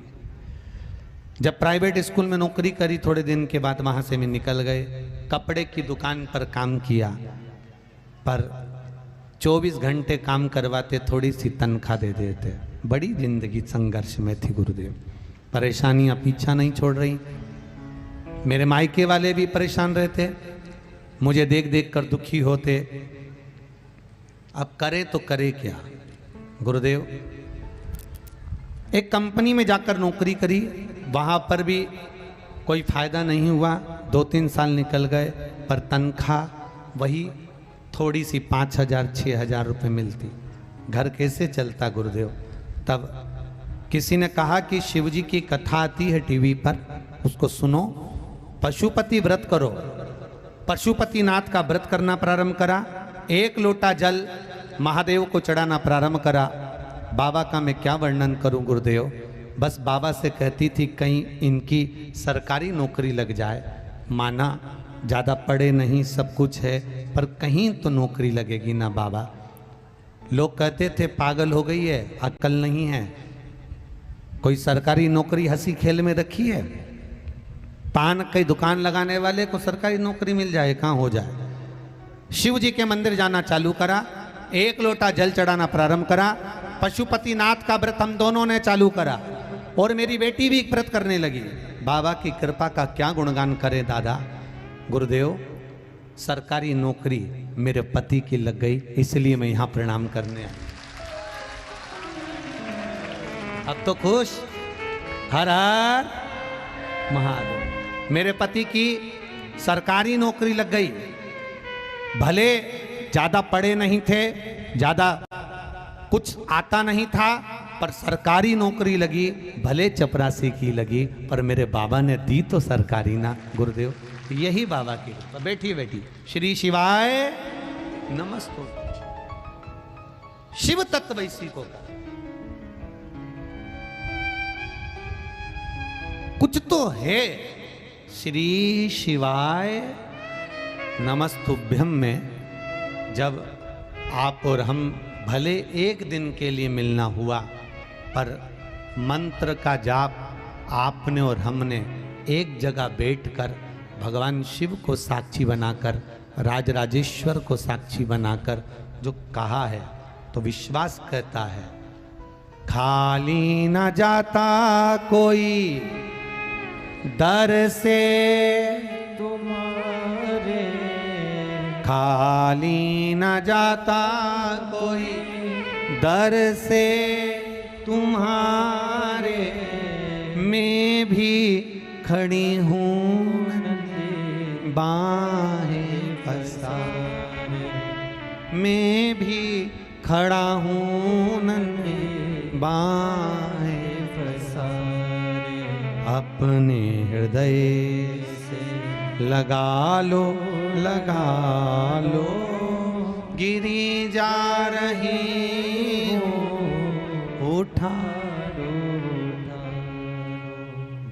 जब प्राइवेट स्कूल में नौकरी करी, थोड़े दिन के बाद वहाँ से मैं निकल गए। कपड़े की दुकान पर काम किया, पर 24 घंटे काम करवाते, थोड़ी सी तनख्वाह दे देते। बड़ी जिंदगी संघर्ष में थी गुरुदेव। परेशानियाँ पीछा नहीं छोड़ रही। मेरे मायके वाले भी परेशान रहते, मुझे देख देख कर दुखी होते। अब करे तो करे क्या गुरुदेव। एक कंपनी में जाकर नौकरी करी, वहाँ पर भी कोई फायदा नहीं हुआ। 2-3 साल निकल गए, पर तनख्वाह वही थोड़ी सी 5,000 6,000 रुपये मिलती। घर कैसे चलता गुरुदेव। तब किसी ने कहा कि शिव जी की कथा आती है टीवी पर, उसको सुनो। पशुपति व्रत करो। पशुपतिनाथ का व्रत करना प्रारंभ करा। 1 लोटा जल महादेव को चढ़ाना प्रारंभ करा। बाबा का मैं क्या वर्णन करूं गुरुदेव। बस बाबा से कहती थी कहीं इनकी सरकारी नौकरी लग जाए। माना ज़्यादा पढ़े नहीं, सब कुछ है, पर कहीं तो नौकरी लगेगी ना बाबा। लोग कहते थे पागल हो गई है, अक्ल नहीं है। कोई सरकारी नौकरी हंसी खेल में रखी है। पान की दुकान लगाने वाले को सरकारी नौकरी मिल जाए, कहाँ हो जाए। शिव जी के मंदिर जाना चालू करा। 1 लोटा जल चढ़ाना प्रारंभ करा। पशुपतिनाथ का व्रत हम दोनों ने चालू करा, और मेरी बेटी भी व्रत करने लगी। बाबा की कृपा का क्या गुणगान करे दादा। गुरुदेव, सरकारी नौकरी मेरे पति की लग गई, इसलिए मैं यहाँ प्रणाम करने आया। अब तो खुश। हर हर महादेव। मेरे पति की सरकारी नौकरी लग गई। भले ज्यादा पढ़े नहीं थे, ज्यादा कुछ आता नहीं था, पर सरकारी नौकरी लगी। भले चपरासी की लगी, पर मेरे बाबा ने दी तो सरकारी ना गुरुदेव। यही बाबा की। बैठी बैठी श्री शिवाय नमस्ते। शिव तत्व इसी को कुछ तो है। श्री शिवाय नमस्तुभ्यम में जब आप और हम भले एक दिन के लिए मिलना हुआ, पर मंत्र का जाप आपने और हमने एक जगह बैठकर भगवान शिव को साक्षी बनाकर, राजराजेश्वर को साक्षी बनाकर जो कहा है, तो विश्वास कहता है खाली न जाता कोई दर से तुम्हारे। खाली न जाता कोई दर से तुम्हारे। मैं भी खड़ी हूँ बाहें पसारे। मैं भी खड़ा हूँ नन्हे बाहें पसारे। अपने हृदय से लगा लो गिरी जा रही हूँ उठा लो।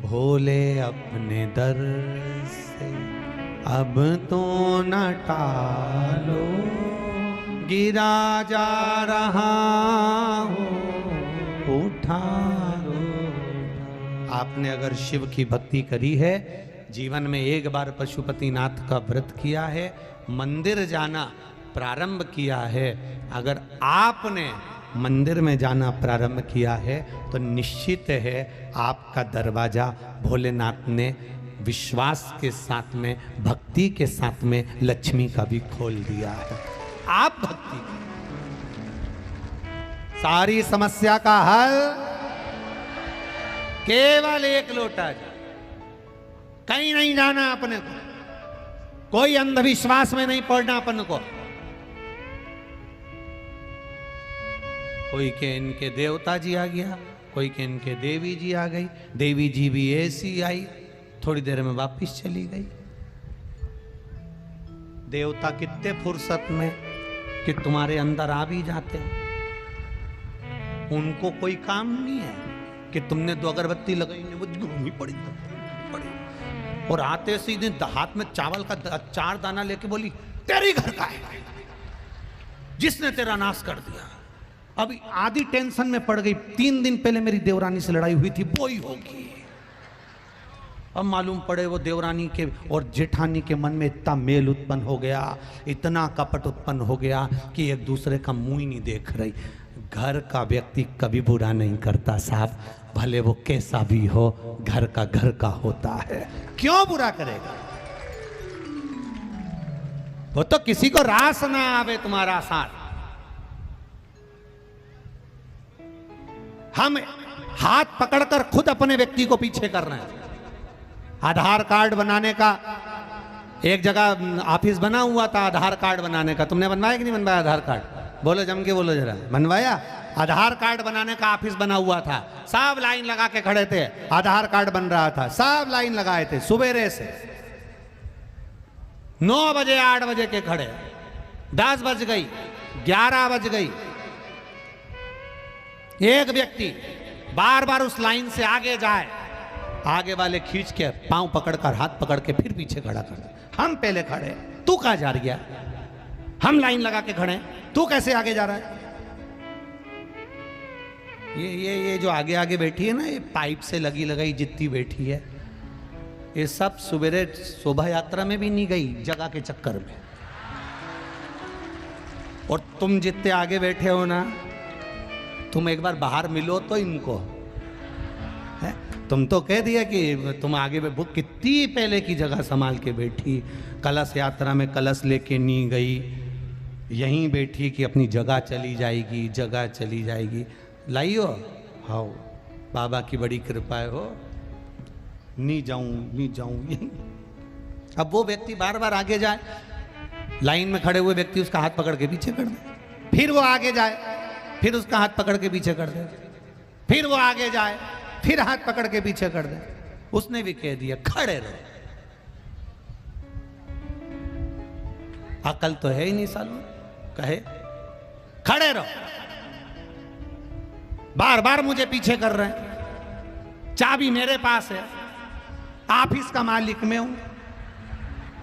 भोले अपने दर से अब तो न टालो। गिरा जा रहा हूँ उठा लो। आपने अगर शिव की भक्ति करी है, जीवन में एक बार पशुपतिनाथ का व्रत किया है, मंदिर जाना प्रारंभ किया है, अगर आपने मंदिर में जाना प्रारंभ किया है, तो निश्चित है आपका दरवाजा भोलेनाथ ने विश्वास के साथ में, भक्ति के साथ में लक्ष्मी का भी खोल दिया है। आप भक्ति सारी समस्या का हल केवल एक लोटा जल, कहीं नहीं जाना अपने को, कोई अंधविश्वास में नहीं पड़ना अपन को। कोई के इनके देवता जी आ गया, कोई के इनके देवी जी आ गई, देवी जी भी ऐसी आई, थोड़ी देर में वापस चली गई। देवता कितने फुर्सत में कि तुम्हारे अंदर आ भी जाते हैं, उनको कोई काम नहीं है कि तुमने 2 अगरबत्ती लगाई, वो घूमी पड़ी और आते सीधे हाथ में चावल का 4 दाना लेके बोली तेरी घर का है, जिसने तेरा नाश कर दिया। अभी आधी टेंशन में पड़ गई, 3 दिन पहले मेरी देवरानी से लड़ाई हुई थी, वो ही होगी। अब मालूम पड़े वो देवरानी के और जेठानी के मन में इतना मेल उत्पन्न हो गया, इतना कपट उत्पन्न हो गया कि एक दूसरे का मुंह ही नहीं देख रही। घर का व्यक्ति कभी बुरा नहीं करता साहब, भले वो कैसा भी हो, घर का होता है, क्यों बुरा करेगा? वो तो किसी को रास ना आवे तुम्हारा साथ। हम हाथ पकड़कर खुद अपने व्यक्ति को पीछे कर रहे हैं। आधार कार्ड बनाने का एक जगह ऑफिस बना हुआ था, आधार कार्ड बनाने का। तुमने बनवाया कि नहीं बनवाया आधार कार्ड? बोलो, जम के बोलो जरा, बनवाया? आधार कार्ड बनाने का ऑफिस बना हुआ था, सब लाइन लगा के खड़े थे, आधार कार्ड बन रहा था, सब लाइन लगाए थे सुबेरे से 9 बजे 8 बजे के खड़े, 10 बज गई, 11 बज गई। एक व्यक्ति बार बार उस लाइन से आगे जाए, आगे वाले खींच के पांव पकड़कर, हाथ पकड़ के फिर पीछे खड़ा कर दे। हम पहले खड़े, तू कहां जा रही है? हम लाइन लगा के खड़े, तू कैसे आगे जा रहा है? ये जो आगे आगे बैठी है ना, ये पाइप से लगी लगाई जितनी बैठी है, ये सब सुबेरे शोभा यात्रा में भी नहीं गई, जगह के चक्कर में। और तुम जितने आगे बैठे हो ना, तुम एक बार बाहर मिलो तो इनको है? तुम तो कह दिया कि तुम आगे में बुक कितनी पहले की जगह संभाल के बैठी, कलश यात्रा में कलश लेके नहीं गई, यहीं बैठी कि अपनी जगह चली जाएगी, जगह चली जाएगी। लाइयो, हाँ बाबा की बड़ी कृपा है, हो नहीं जाऊं यहीं। अब वो व्यक्ति बार बार आगे जाए, लाइन में खड़े हुए व्यक्ति उसका हाथ पकड़ के पीछे कर दे, फिर वो आगे जाए, फिर उसका हाथ पकड़ के पीछे कर दे, फिर वो आगे जाए, फिर हाथ पकड़ के पीछे कर दे। उसने भी कह दिया खड़े रहो। अकल तो है ही नहीं सालों, कहे खड़े रहो। बार बार मुझे पीछे कर रहे हैं, चाबी मेरे पास है, ऑफिस का मालिक मैं हूं,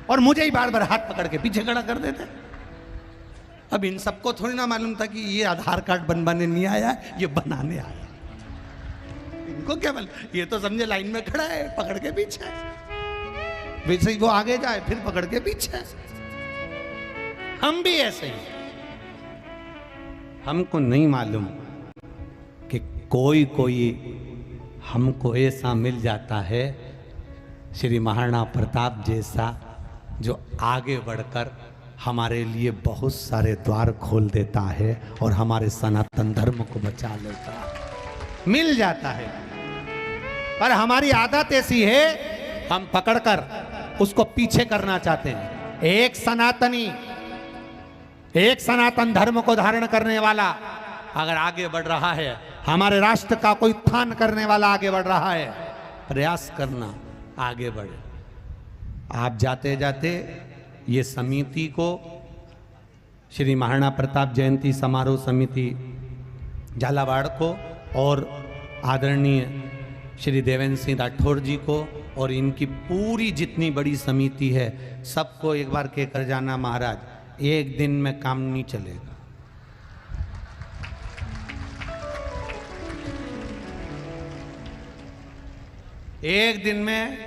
और मुझे ही बार बार हाथ पकड़ के पीछे खड़ा कर देते। अब इन सबको थोड़ी ना मालूम था कि ये आधार कार्ड बनवाने नहीं आया, ये बनाने आया। इनको क्या मालूम, ये तो समझे लाइन में खड़ा है, पकड़ के पीछे, वैसे ही वो आगे जाए फिर पकड़ के पीछे। हम भी ऐसे ही, हमको नहीं मालूम कि कोई हमको ऐसा मिल जाता है, श्री महाराणा प्रताप जैसा, जो आगे बढ़कर हमारे लिए बहुत सारे द्वार खोल देता है और हमारे सनातन धर्म को बचा लेता है। मिल जाता है, पर हमारी आदत ऐसी है, हम पकड़कर उसको पीछे करना चाहते हैं। एक सनातन धर्म को धारण करने वाला अगर आगे बढ़ रहा है, हमारे राष्ट्र का कोई उत्थान करने वाला आगे बढ़ रहा है, प्रयास करना आगे बढ़े। आप जाते जाते ये समिति को, श्री महाराणा प्रताप जयंती समारोह समिति झालावाड़ को, और आदरणीय श्री देवेंद्र सिंह राठौर जी को, और इनकी पूरी जितनी बड़ी समिति है, सबको एक बार कहकर जाना, महाराज एक दिन में काम नहीं चलेगा। एक दिन में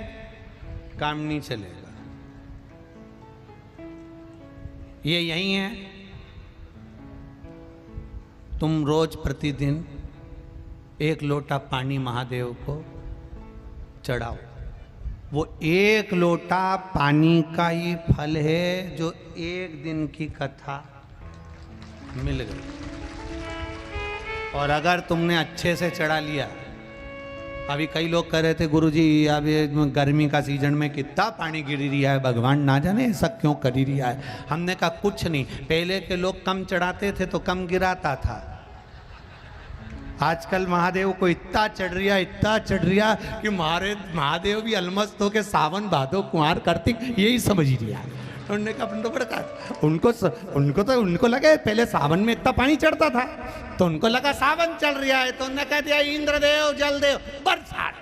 काम नहीं चलेगा। ये यही है, तुम रोज प्रतिदिन 1 लोटा पानी महादेव को चढ़ाओ, वो एक लोटा पानी का ही फल है जो एक दिन की कथा मिल गई। और अगर तुमने अच्छे से चढ़ा लिया, अभी कई लोग कह रहे थे गुरुजी अब ये गर्मी का सीजन में कितना पानी गिर रहा है, भगवान ना जाने ऐसा क्यों कर रहा है। हमने कहा कुछ नहीं, पहले के लोग कम चढ़ाते थे तो कम गिराता था। आजकल महादेव को इतना चढ़ रहा कि महादेव भी अलमस्त होके सावन भादो कुंवार कार्तिक यही समझ ही रहा है। उन्होंने कहा अपन तो बड़का उनको लगा पहले सावन में इतना पानी चढ़ता था, तो उनको लगा सावन चल रहा है, तो उन्होंने कह दिया इंद्रदेव जलदेव बरसात,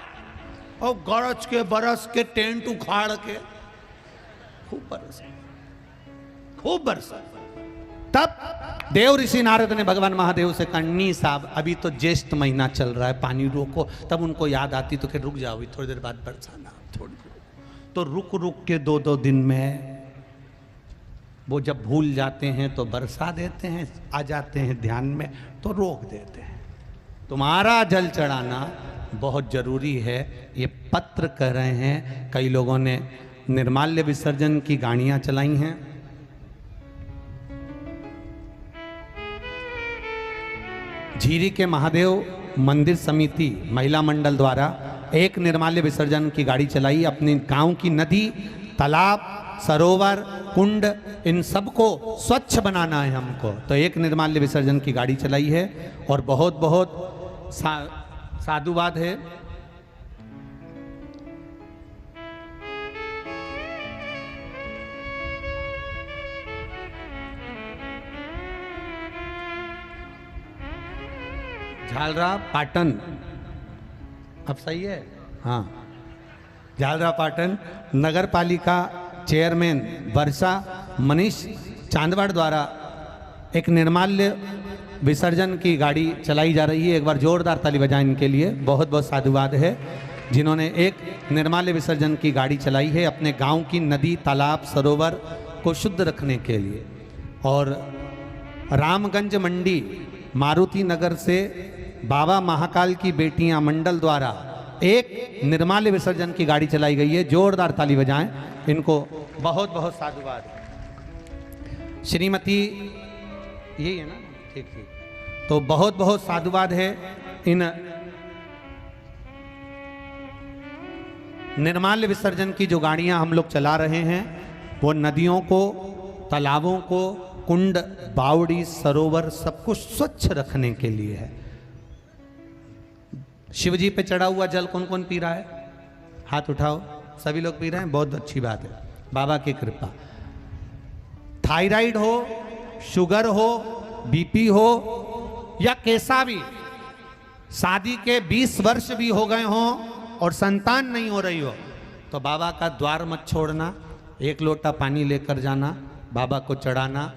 और गरज के बरस के टेंट उखाड़ के खूब बरसा। तब देव ऋषि नारद ने भगवान महादेव से कहा नहीं साहब अभी तो ज्येष्ठ महीना चल रहा है, पानी रोको। तब उनको याद आती तो कि रुक जाओ थोड़ी देर बाद बरसाना, थोड़ी तो रुक के 2-2 दिन में वो जब भूल जाते हैं तो बरसा देते हैं, आ जाते हैं ध्यान में तो रोक देते हैं। तुम्हारा जल चढ़ाना बहुत जरूरी है। ये पत्र कह रहे हैं, कई लोगों ने निर्माल्य विसर्जन की गाड़ियां चलाई हैं। झीरी के महादेव मंदिर समिति महिला मंडल द्वारा एक निर्माल्य विसर्जन की गाड़ी चलाई। अपने गांव की नदी, तालाब, सरोवर, कुंड, इन सबको स्वच्छ बनाना है हमको, तो एक निर्माल्य विसर्जन की गाड़ी चलाई है। और बहुत बहुत साधुवाद है। झालरा पाटन, अब सही है हाँ, झालरा पाटन नगर पालिका चेयरमैन वर्षा मनीष चांदवाड़ द्वारा एक निर्माल्य विसर्जन की गाड़ी चलाई जा रही है। एक बार जोरदार ताली बजाएं इनके लिए। बहुत बहुत साधुवाद है जिन्होंने एक निर्माल्य विसर्जन की गाड़ी चलाई है अपने गांव की नदी, तालाब, सरोवर को शुद्ध रखने के लिए। और रामगंज मंडी मारुति नगर से बाबा महाकाल की बेटियां मंडल द्वारा एक निर्माल्य विसर्जन की गाड़ी चलाई गई है। जोरदार ताली बजाएं इनको। बहुत बहुत साधुवाद। श्रीमती यही है ना, ठीक ठीक, तो बहुत बहुत साधुवाद है इन निर्माल्य विसर्जन की जो गाड़ियां हम लोग चला रहे हैं वो नदियों को, तालाबों को, कुंड, बावड़ी, सरोवर सब कुछ स्वच्छ रखने के लिए है। शिव जी पे चढ़ा हुआ जल कौन कौन पी रहा है? हाथ उठाओ। सभी लोग पी रहे हैं, बहुत अच्छी बात है, बाबा की कृपा। थायराइड हो, शुगर हो, बीपी हो या कैसा भी, शादी के 20 वर्ष भी हो गए हों और संतान नहीं हो रही हो, तो बाबा का द्वार मत छोड़ना। एक लोटा पानी लेकर जाना, बाबा को चढ़ाना।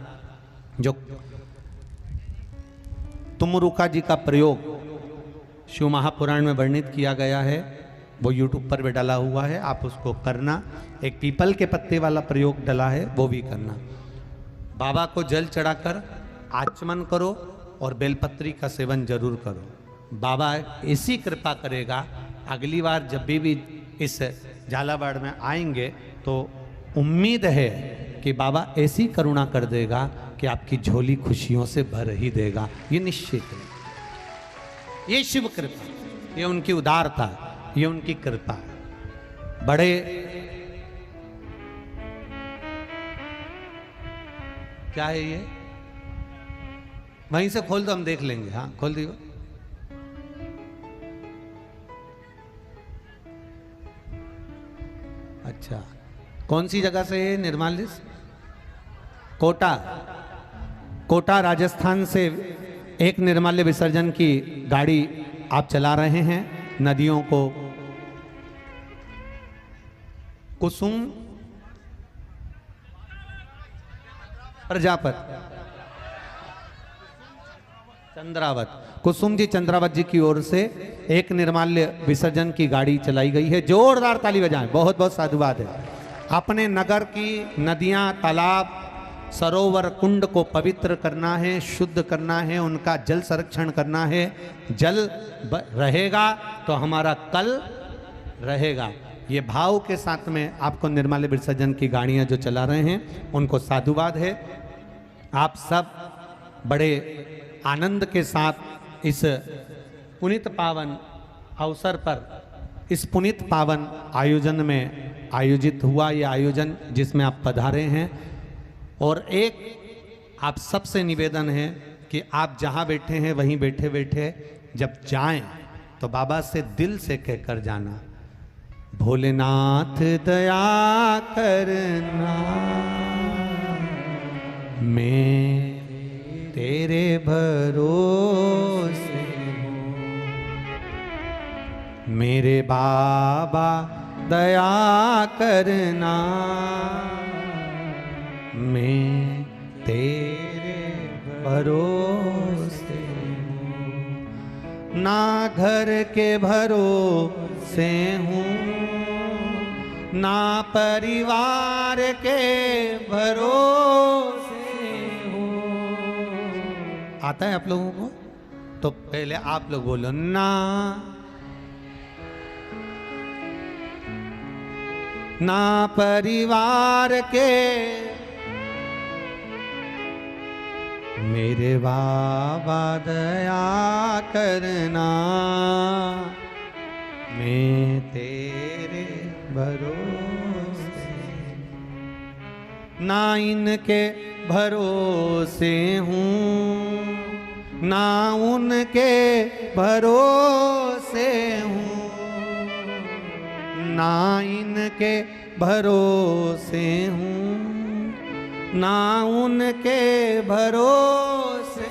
जो तुमरुका जी का प्रयोग शिव महापुराण में वर्णित किया गया है, वो यूट्यूब पर भी डाला हुआ है, आप उसको करना। एक पीपल के पत्ते वाला प्रयोग डला है, वो भी करना। बाबा को जल चढ़ाकर आचमन करो और बेलपत्री का सेवन जरूर करो। बाबा ऐसी कृपा करेगा, अगली बार जब भी इस झालावाड़ में आएंगे तो उम्मीद है कि बाबा ऐसी करुणा कर देगा कि आपकी झोली खुशियों से भर ही देगा, ये निश्चित है। ये शिव कृपा, ये उनकी उदारता, ये उनकी कृपा। बड़े क्या है ये? वहीं से खोल दो, हम देख लेंगे। हाँ खोल दियो। अच्छा, कौन सी जगह से है निर्माल्य? कोटा, कोटा राजस्थान से एक निर्माल्य विसर्जन की गाड़ी आप चला रहे हैं। नदियों को कुसुम प्रजापत चंद्रावत, कुसुम जी चंद्रावत जी की ओर से एक निर्माल्य विसर्जन की गाड़ी चलाई गई है। जोरदार ताली बजाएं, बहुत बहुत साधुवाद है। अपने नगर की नदियां, तालाब, सरोवर, कुंड को पवित्र करना है, शुद्ध करना है, उनका जल संरक्षण करना है। जल रहेगा तो हमारा कल रहेगा। ये भाव के साथ में आपको निर्मल विसर्जन की गाड़ियां जो चला रहे हैं उनको साधुवाद है। आप सब बड़े आनंद के साथ इस पुनीत पावन अवसर पर, इस पुनीत पावन आयोजन में आयोजित हुआ ये आयोजन जिसमें आप पधारे हैं। और एक आप सबसे निवेदन है कि आप जहाँ बैठे हैं वहीं बैठे बैठे जब जाएं तो बाबा से दिल से कहकर जाना, भोलेनाथ दया करना, मैं तेरे भरोसे हूँ, मेरे बाबा दया करना, मैं तेरे भरोसे हूँ, ना घर के भरोसे हूँ, ना परिवार के भरोसे हूँ। आता है आप लोगों को? तो पहले आप लोग बोलो ना, ना परिवार के, मेरे बाबा दया करना, मैं तेरे भरोसे, ना इनके भरोसे हूँ, ना उनके भरोसे हूँ, ना इनके भरोसे हूँ, ना उनके भरोसे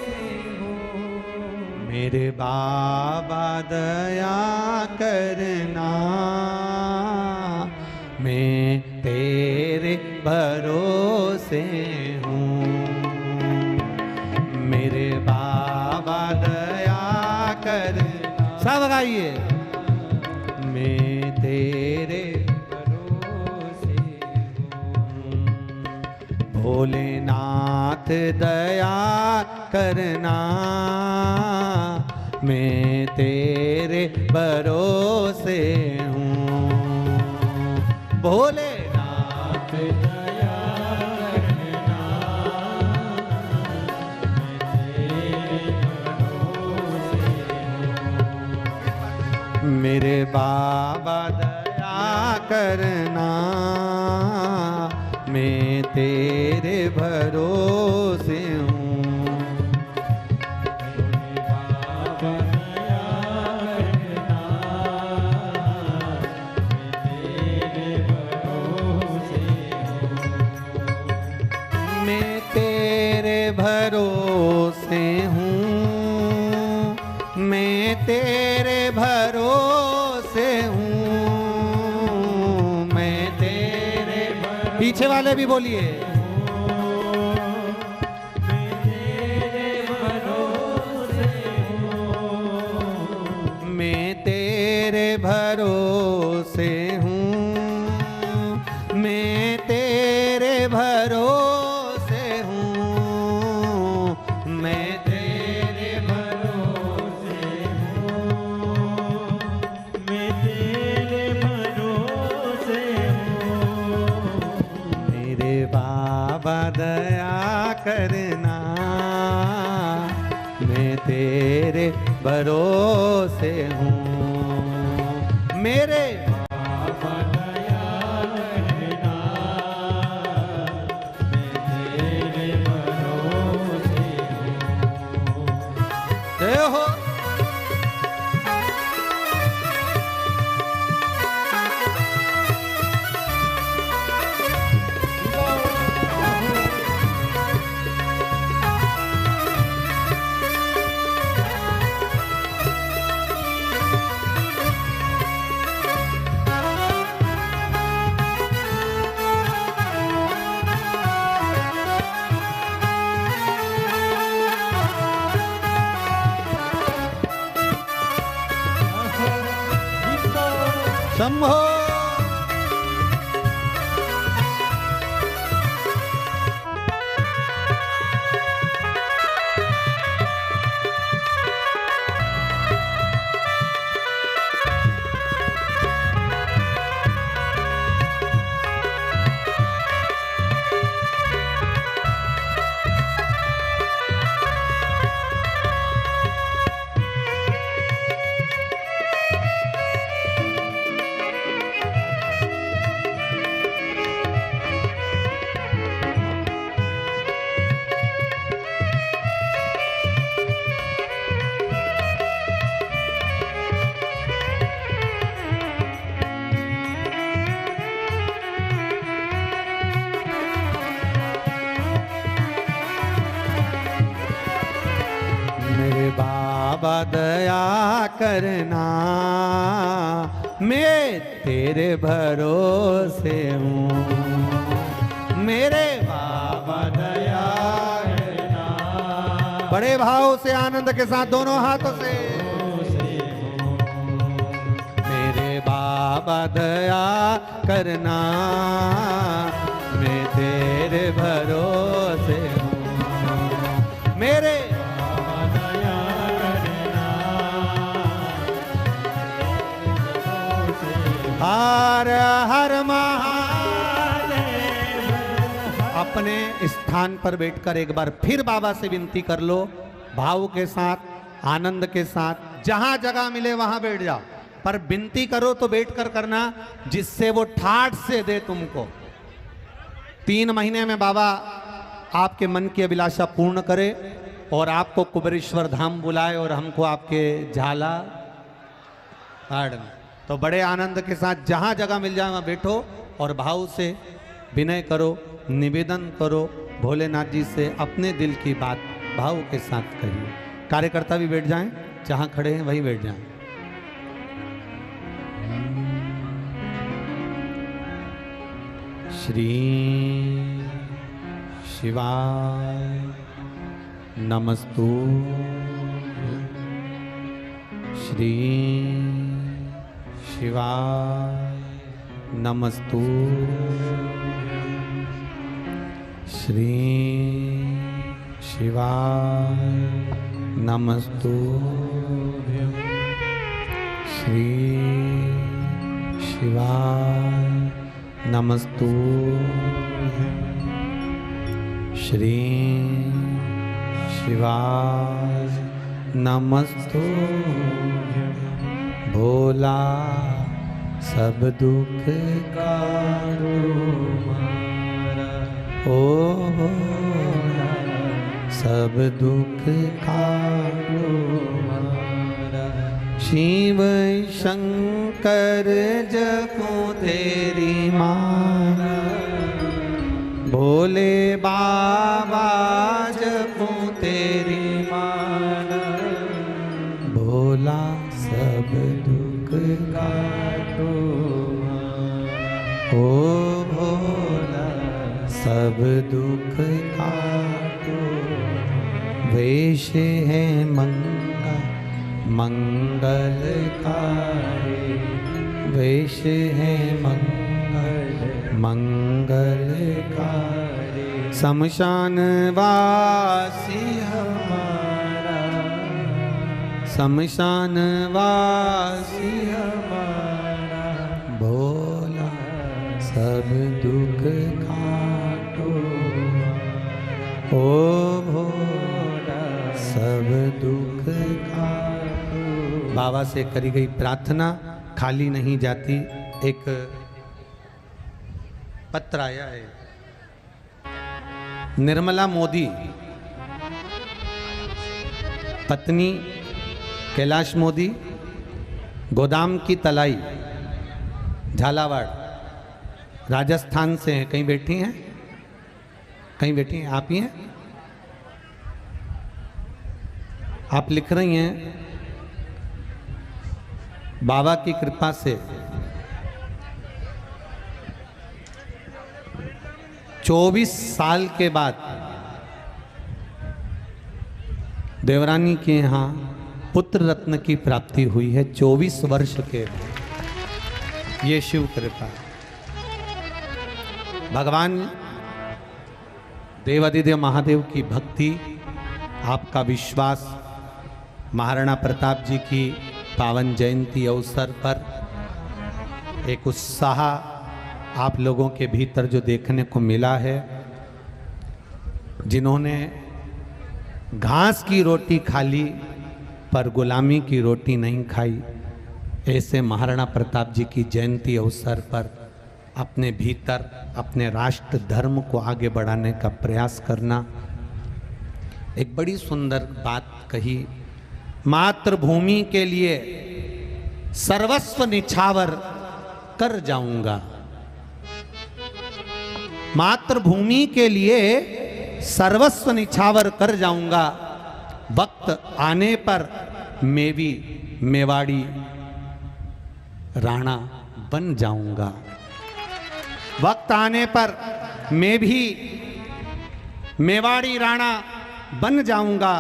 हूँ, मेरे बाबा दया करना, मैं तेरे भरोसे हूँ, मेरे बाबा दया करना। सब गाइए, मैं तेरे भरोसे हूँ, भोलेनाथ दया करना, मैं तेरे भरोसे हूँ, भोलेनाथ दया करना, मेरे बाबा दया करना, मैं तेरे भरोसे हूँ, मैं तेरे भरोसे हूँ, मैं तेरे भरोसे हूँ, मैं तेरे पीछे वाले भी बोलिए, मैं तेरे भरोसे हूँ, मैं तेरे भरोसे हूँ, मैं तेरे भरोसे हूँ, मैं तेरे भरोसे हूँ, मैं तेरे भरोसे हूँ, मेरे बाबा दया करना, मैं तेरे भरोसे हूँ, मेरे बाबा दया करना, मैं तेरे भरोसे हूँ। जय हो। बाबा दया करना, मैं तेरे भरोसे हूँ। मेरे बाबा दया करना, बड़े भाव से आनंद के साथ दोनों हाथों से। मेरे बाबा दया करना, मैं तेरे भरोसे हूँ। मेरे बाबा दया करना, हर हर महादेव। अपने स्थान पर बैठकर एक बार फिर बाबा से विनती कर लो, भाव के साथ, आनंद के साथ। जहां जगह मिले वहां बैठ जाओ, पर विनती करो तो बैठकर करना, जिससे वो ठाठ से दे तुमको। 3 महीने में बाबा आपके मन की अभिलाषा पूर्ण करे और आपको कुबेरेश्वर धाम बुलाए और हमको आपके झाला गार्डन। तो बड़े आनंद के साथ जहां जगह मिल जाए वहां बैठो और भाव से विनय करो, निवेदन करो भोलेनाथ जी से, अपने दिल की बात भाव के साथ कहिए। कार्यकर्ता भी बैठ जाएं, जहां खड़े हैं वहीं बैठ जाएं। श्री शिवाय नमस्तु, श्री शिवाय नमस्तु, श्री शिवाय नमस्तु, श्री शिवाय नमस्तु, श्री शिवाय नमस्तु। भोला सब दुख कारो मारा, ओ भोला सब दुख कारो मारा। शिव शंकर जपो तेरी मारा, भोले बाबा जपो तेरी मारा। भोला सब दुख काटो मारा, ओ भोला सब दुख काटो। वेश है मंगलकारी, वेश है मंगलकारी। शमशान वासी हमारा, शमशान वासी हमारा। भोला सब दुख काटो, ओ भोला सब दुख काटो। बाबा से करी गई प्रार्थना खाली नहीं जाती। एक पत्र आया है, निर्मला मोदी पत्नी कैलाश मोदी, गोदाम की तलाई, झालावाड़, राजस्थान से हैं। कहीं बैठी हैं? कहीं बैठी हैं? आप ही हैं? आप लिख रही हैं, बाबा की कृपा से 24 साल के बाद देवरानी के यहाँ पुत्र रत्न की प्राप्ति हुई है। 24 वर्ष के, ये शिव कृपा। भगवान देवादिदेव महादेव की भक्ति, आपका विश्वास, महाराणा प्रताप जी की पावन जयंती अवसर पर एक उत्साह आप लोगों के भीतर जो देखने को मिला है। जिन्होंने घास की रोटी खा ली पर गुलामी की रोटी नहीं खाई, ऐसे महाराणा प्रताप जी की जयंती अवसर पर अपने भीतर अपने राष्ट्र धर्म को आगे बढ़ाने का प्रयास करना। एक बड़ी सुंदर बात कही, मातृभूमि के लिए सर्वस्व निछावर कर जाऊंगा। मातृभूमि के लिए सर्वस्व निछावर कर जाऊंगा। वक्त आने पर मैं भी मेवाड़ी राणा बन जाऊंगा। वक्त आने पर मैं भी मेवाड़ी राणा बन जाऊंगा।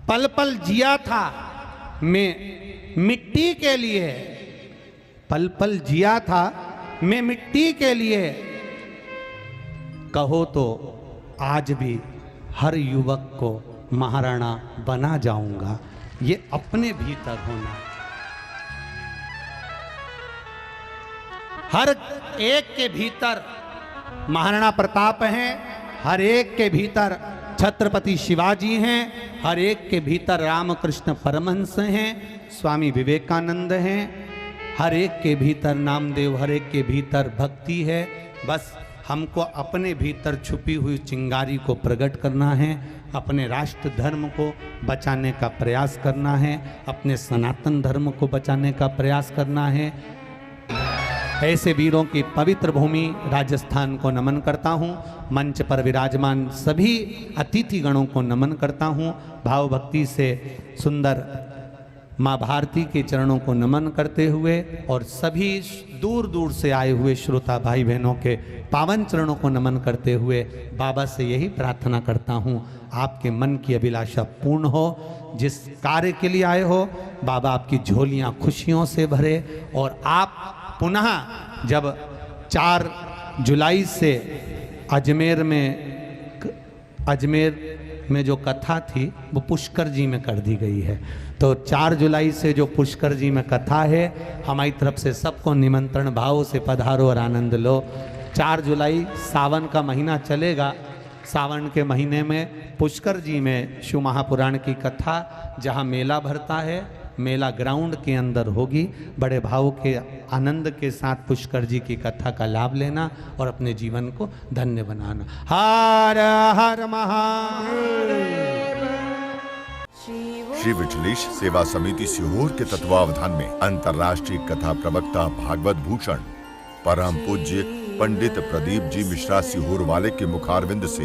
पल पल जिया था मैं मिट्टी के लिए, पल पल जिया था मैं मिट्टी के लिए। कहो तो आज भी हर युवक को महाराणा बना जाऊंगा। ये अपने भीतर होना, हर एक के भीतर महाराणा प्रताप हैं, हर एक के भीतर छत्रपति शिवाजी हैं, हर एक के भीतर रामकृष्ण परमहंस हैं, स्वामी विवेकानंद हैं, हर एक के भीतर नामदेव, हर एक के भीतर भक्ति है। बस हमको अपने भीतर छुपी हुई चिंगारी को प्रकट करना है, अपने राष्ट्र धर्म को बचाने का प्रयास करना है, अपने सनातन धर्म को बचाने का प्रयास करना है। ऐसे वीरों की पवित्र भूमि राजस्थान को नमन करता हूँ। मंच पर विराजमान सभी अतिथि गणों को नमन करता हूँ। भाव भक्ति से सुंदर माँ भारती के चरणों को नमन करते हुए और सभी दूर दूर से आए हुए श्रोता भाई बहनों के पावन चरणों को नमन करते हुए बाबा से यही प्रार्थना करता हूँ, आपके मन की अभिलाषा पूर्ण हो। जिस कार्य के लिए आए हो बाबा आपकी झोलियाँ खुशियों से भरे और आप पुनः जब 4 जुलाई से अजमेर में जो कथा थी वो पुष्कर जी में कर दी गई है, तो 4 जुलाई से जो पुष्कर जी में कथा है हमारी तरफ से सबको निमंत्रण भाव से पधारो और आनंद लो। 4 जुलाई सावन का महीना चलेगा, सावन के महीने में पुष्कर जी में शिव महापुराण की कथा जहाँ मेला भरता है, मेला ग्राउंड के अंदर होगी। बड़े भाव के आनंद के साथ पुष्कर जी की कथा का लाभ लेना और अपने जीवन को धन्य बनाना। हर हर महादेव। श्री विठलेश सेवा समिति सीहोर के तत्वावधान में अंतर्राष्ट्रीय कथा प्रवक्ता भागवत भूषण परम पूज्य पंडित प्रदीप जी मिश्रा सीहोर वाले के मुखारविंद से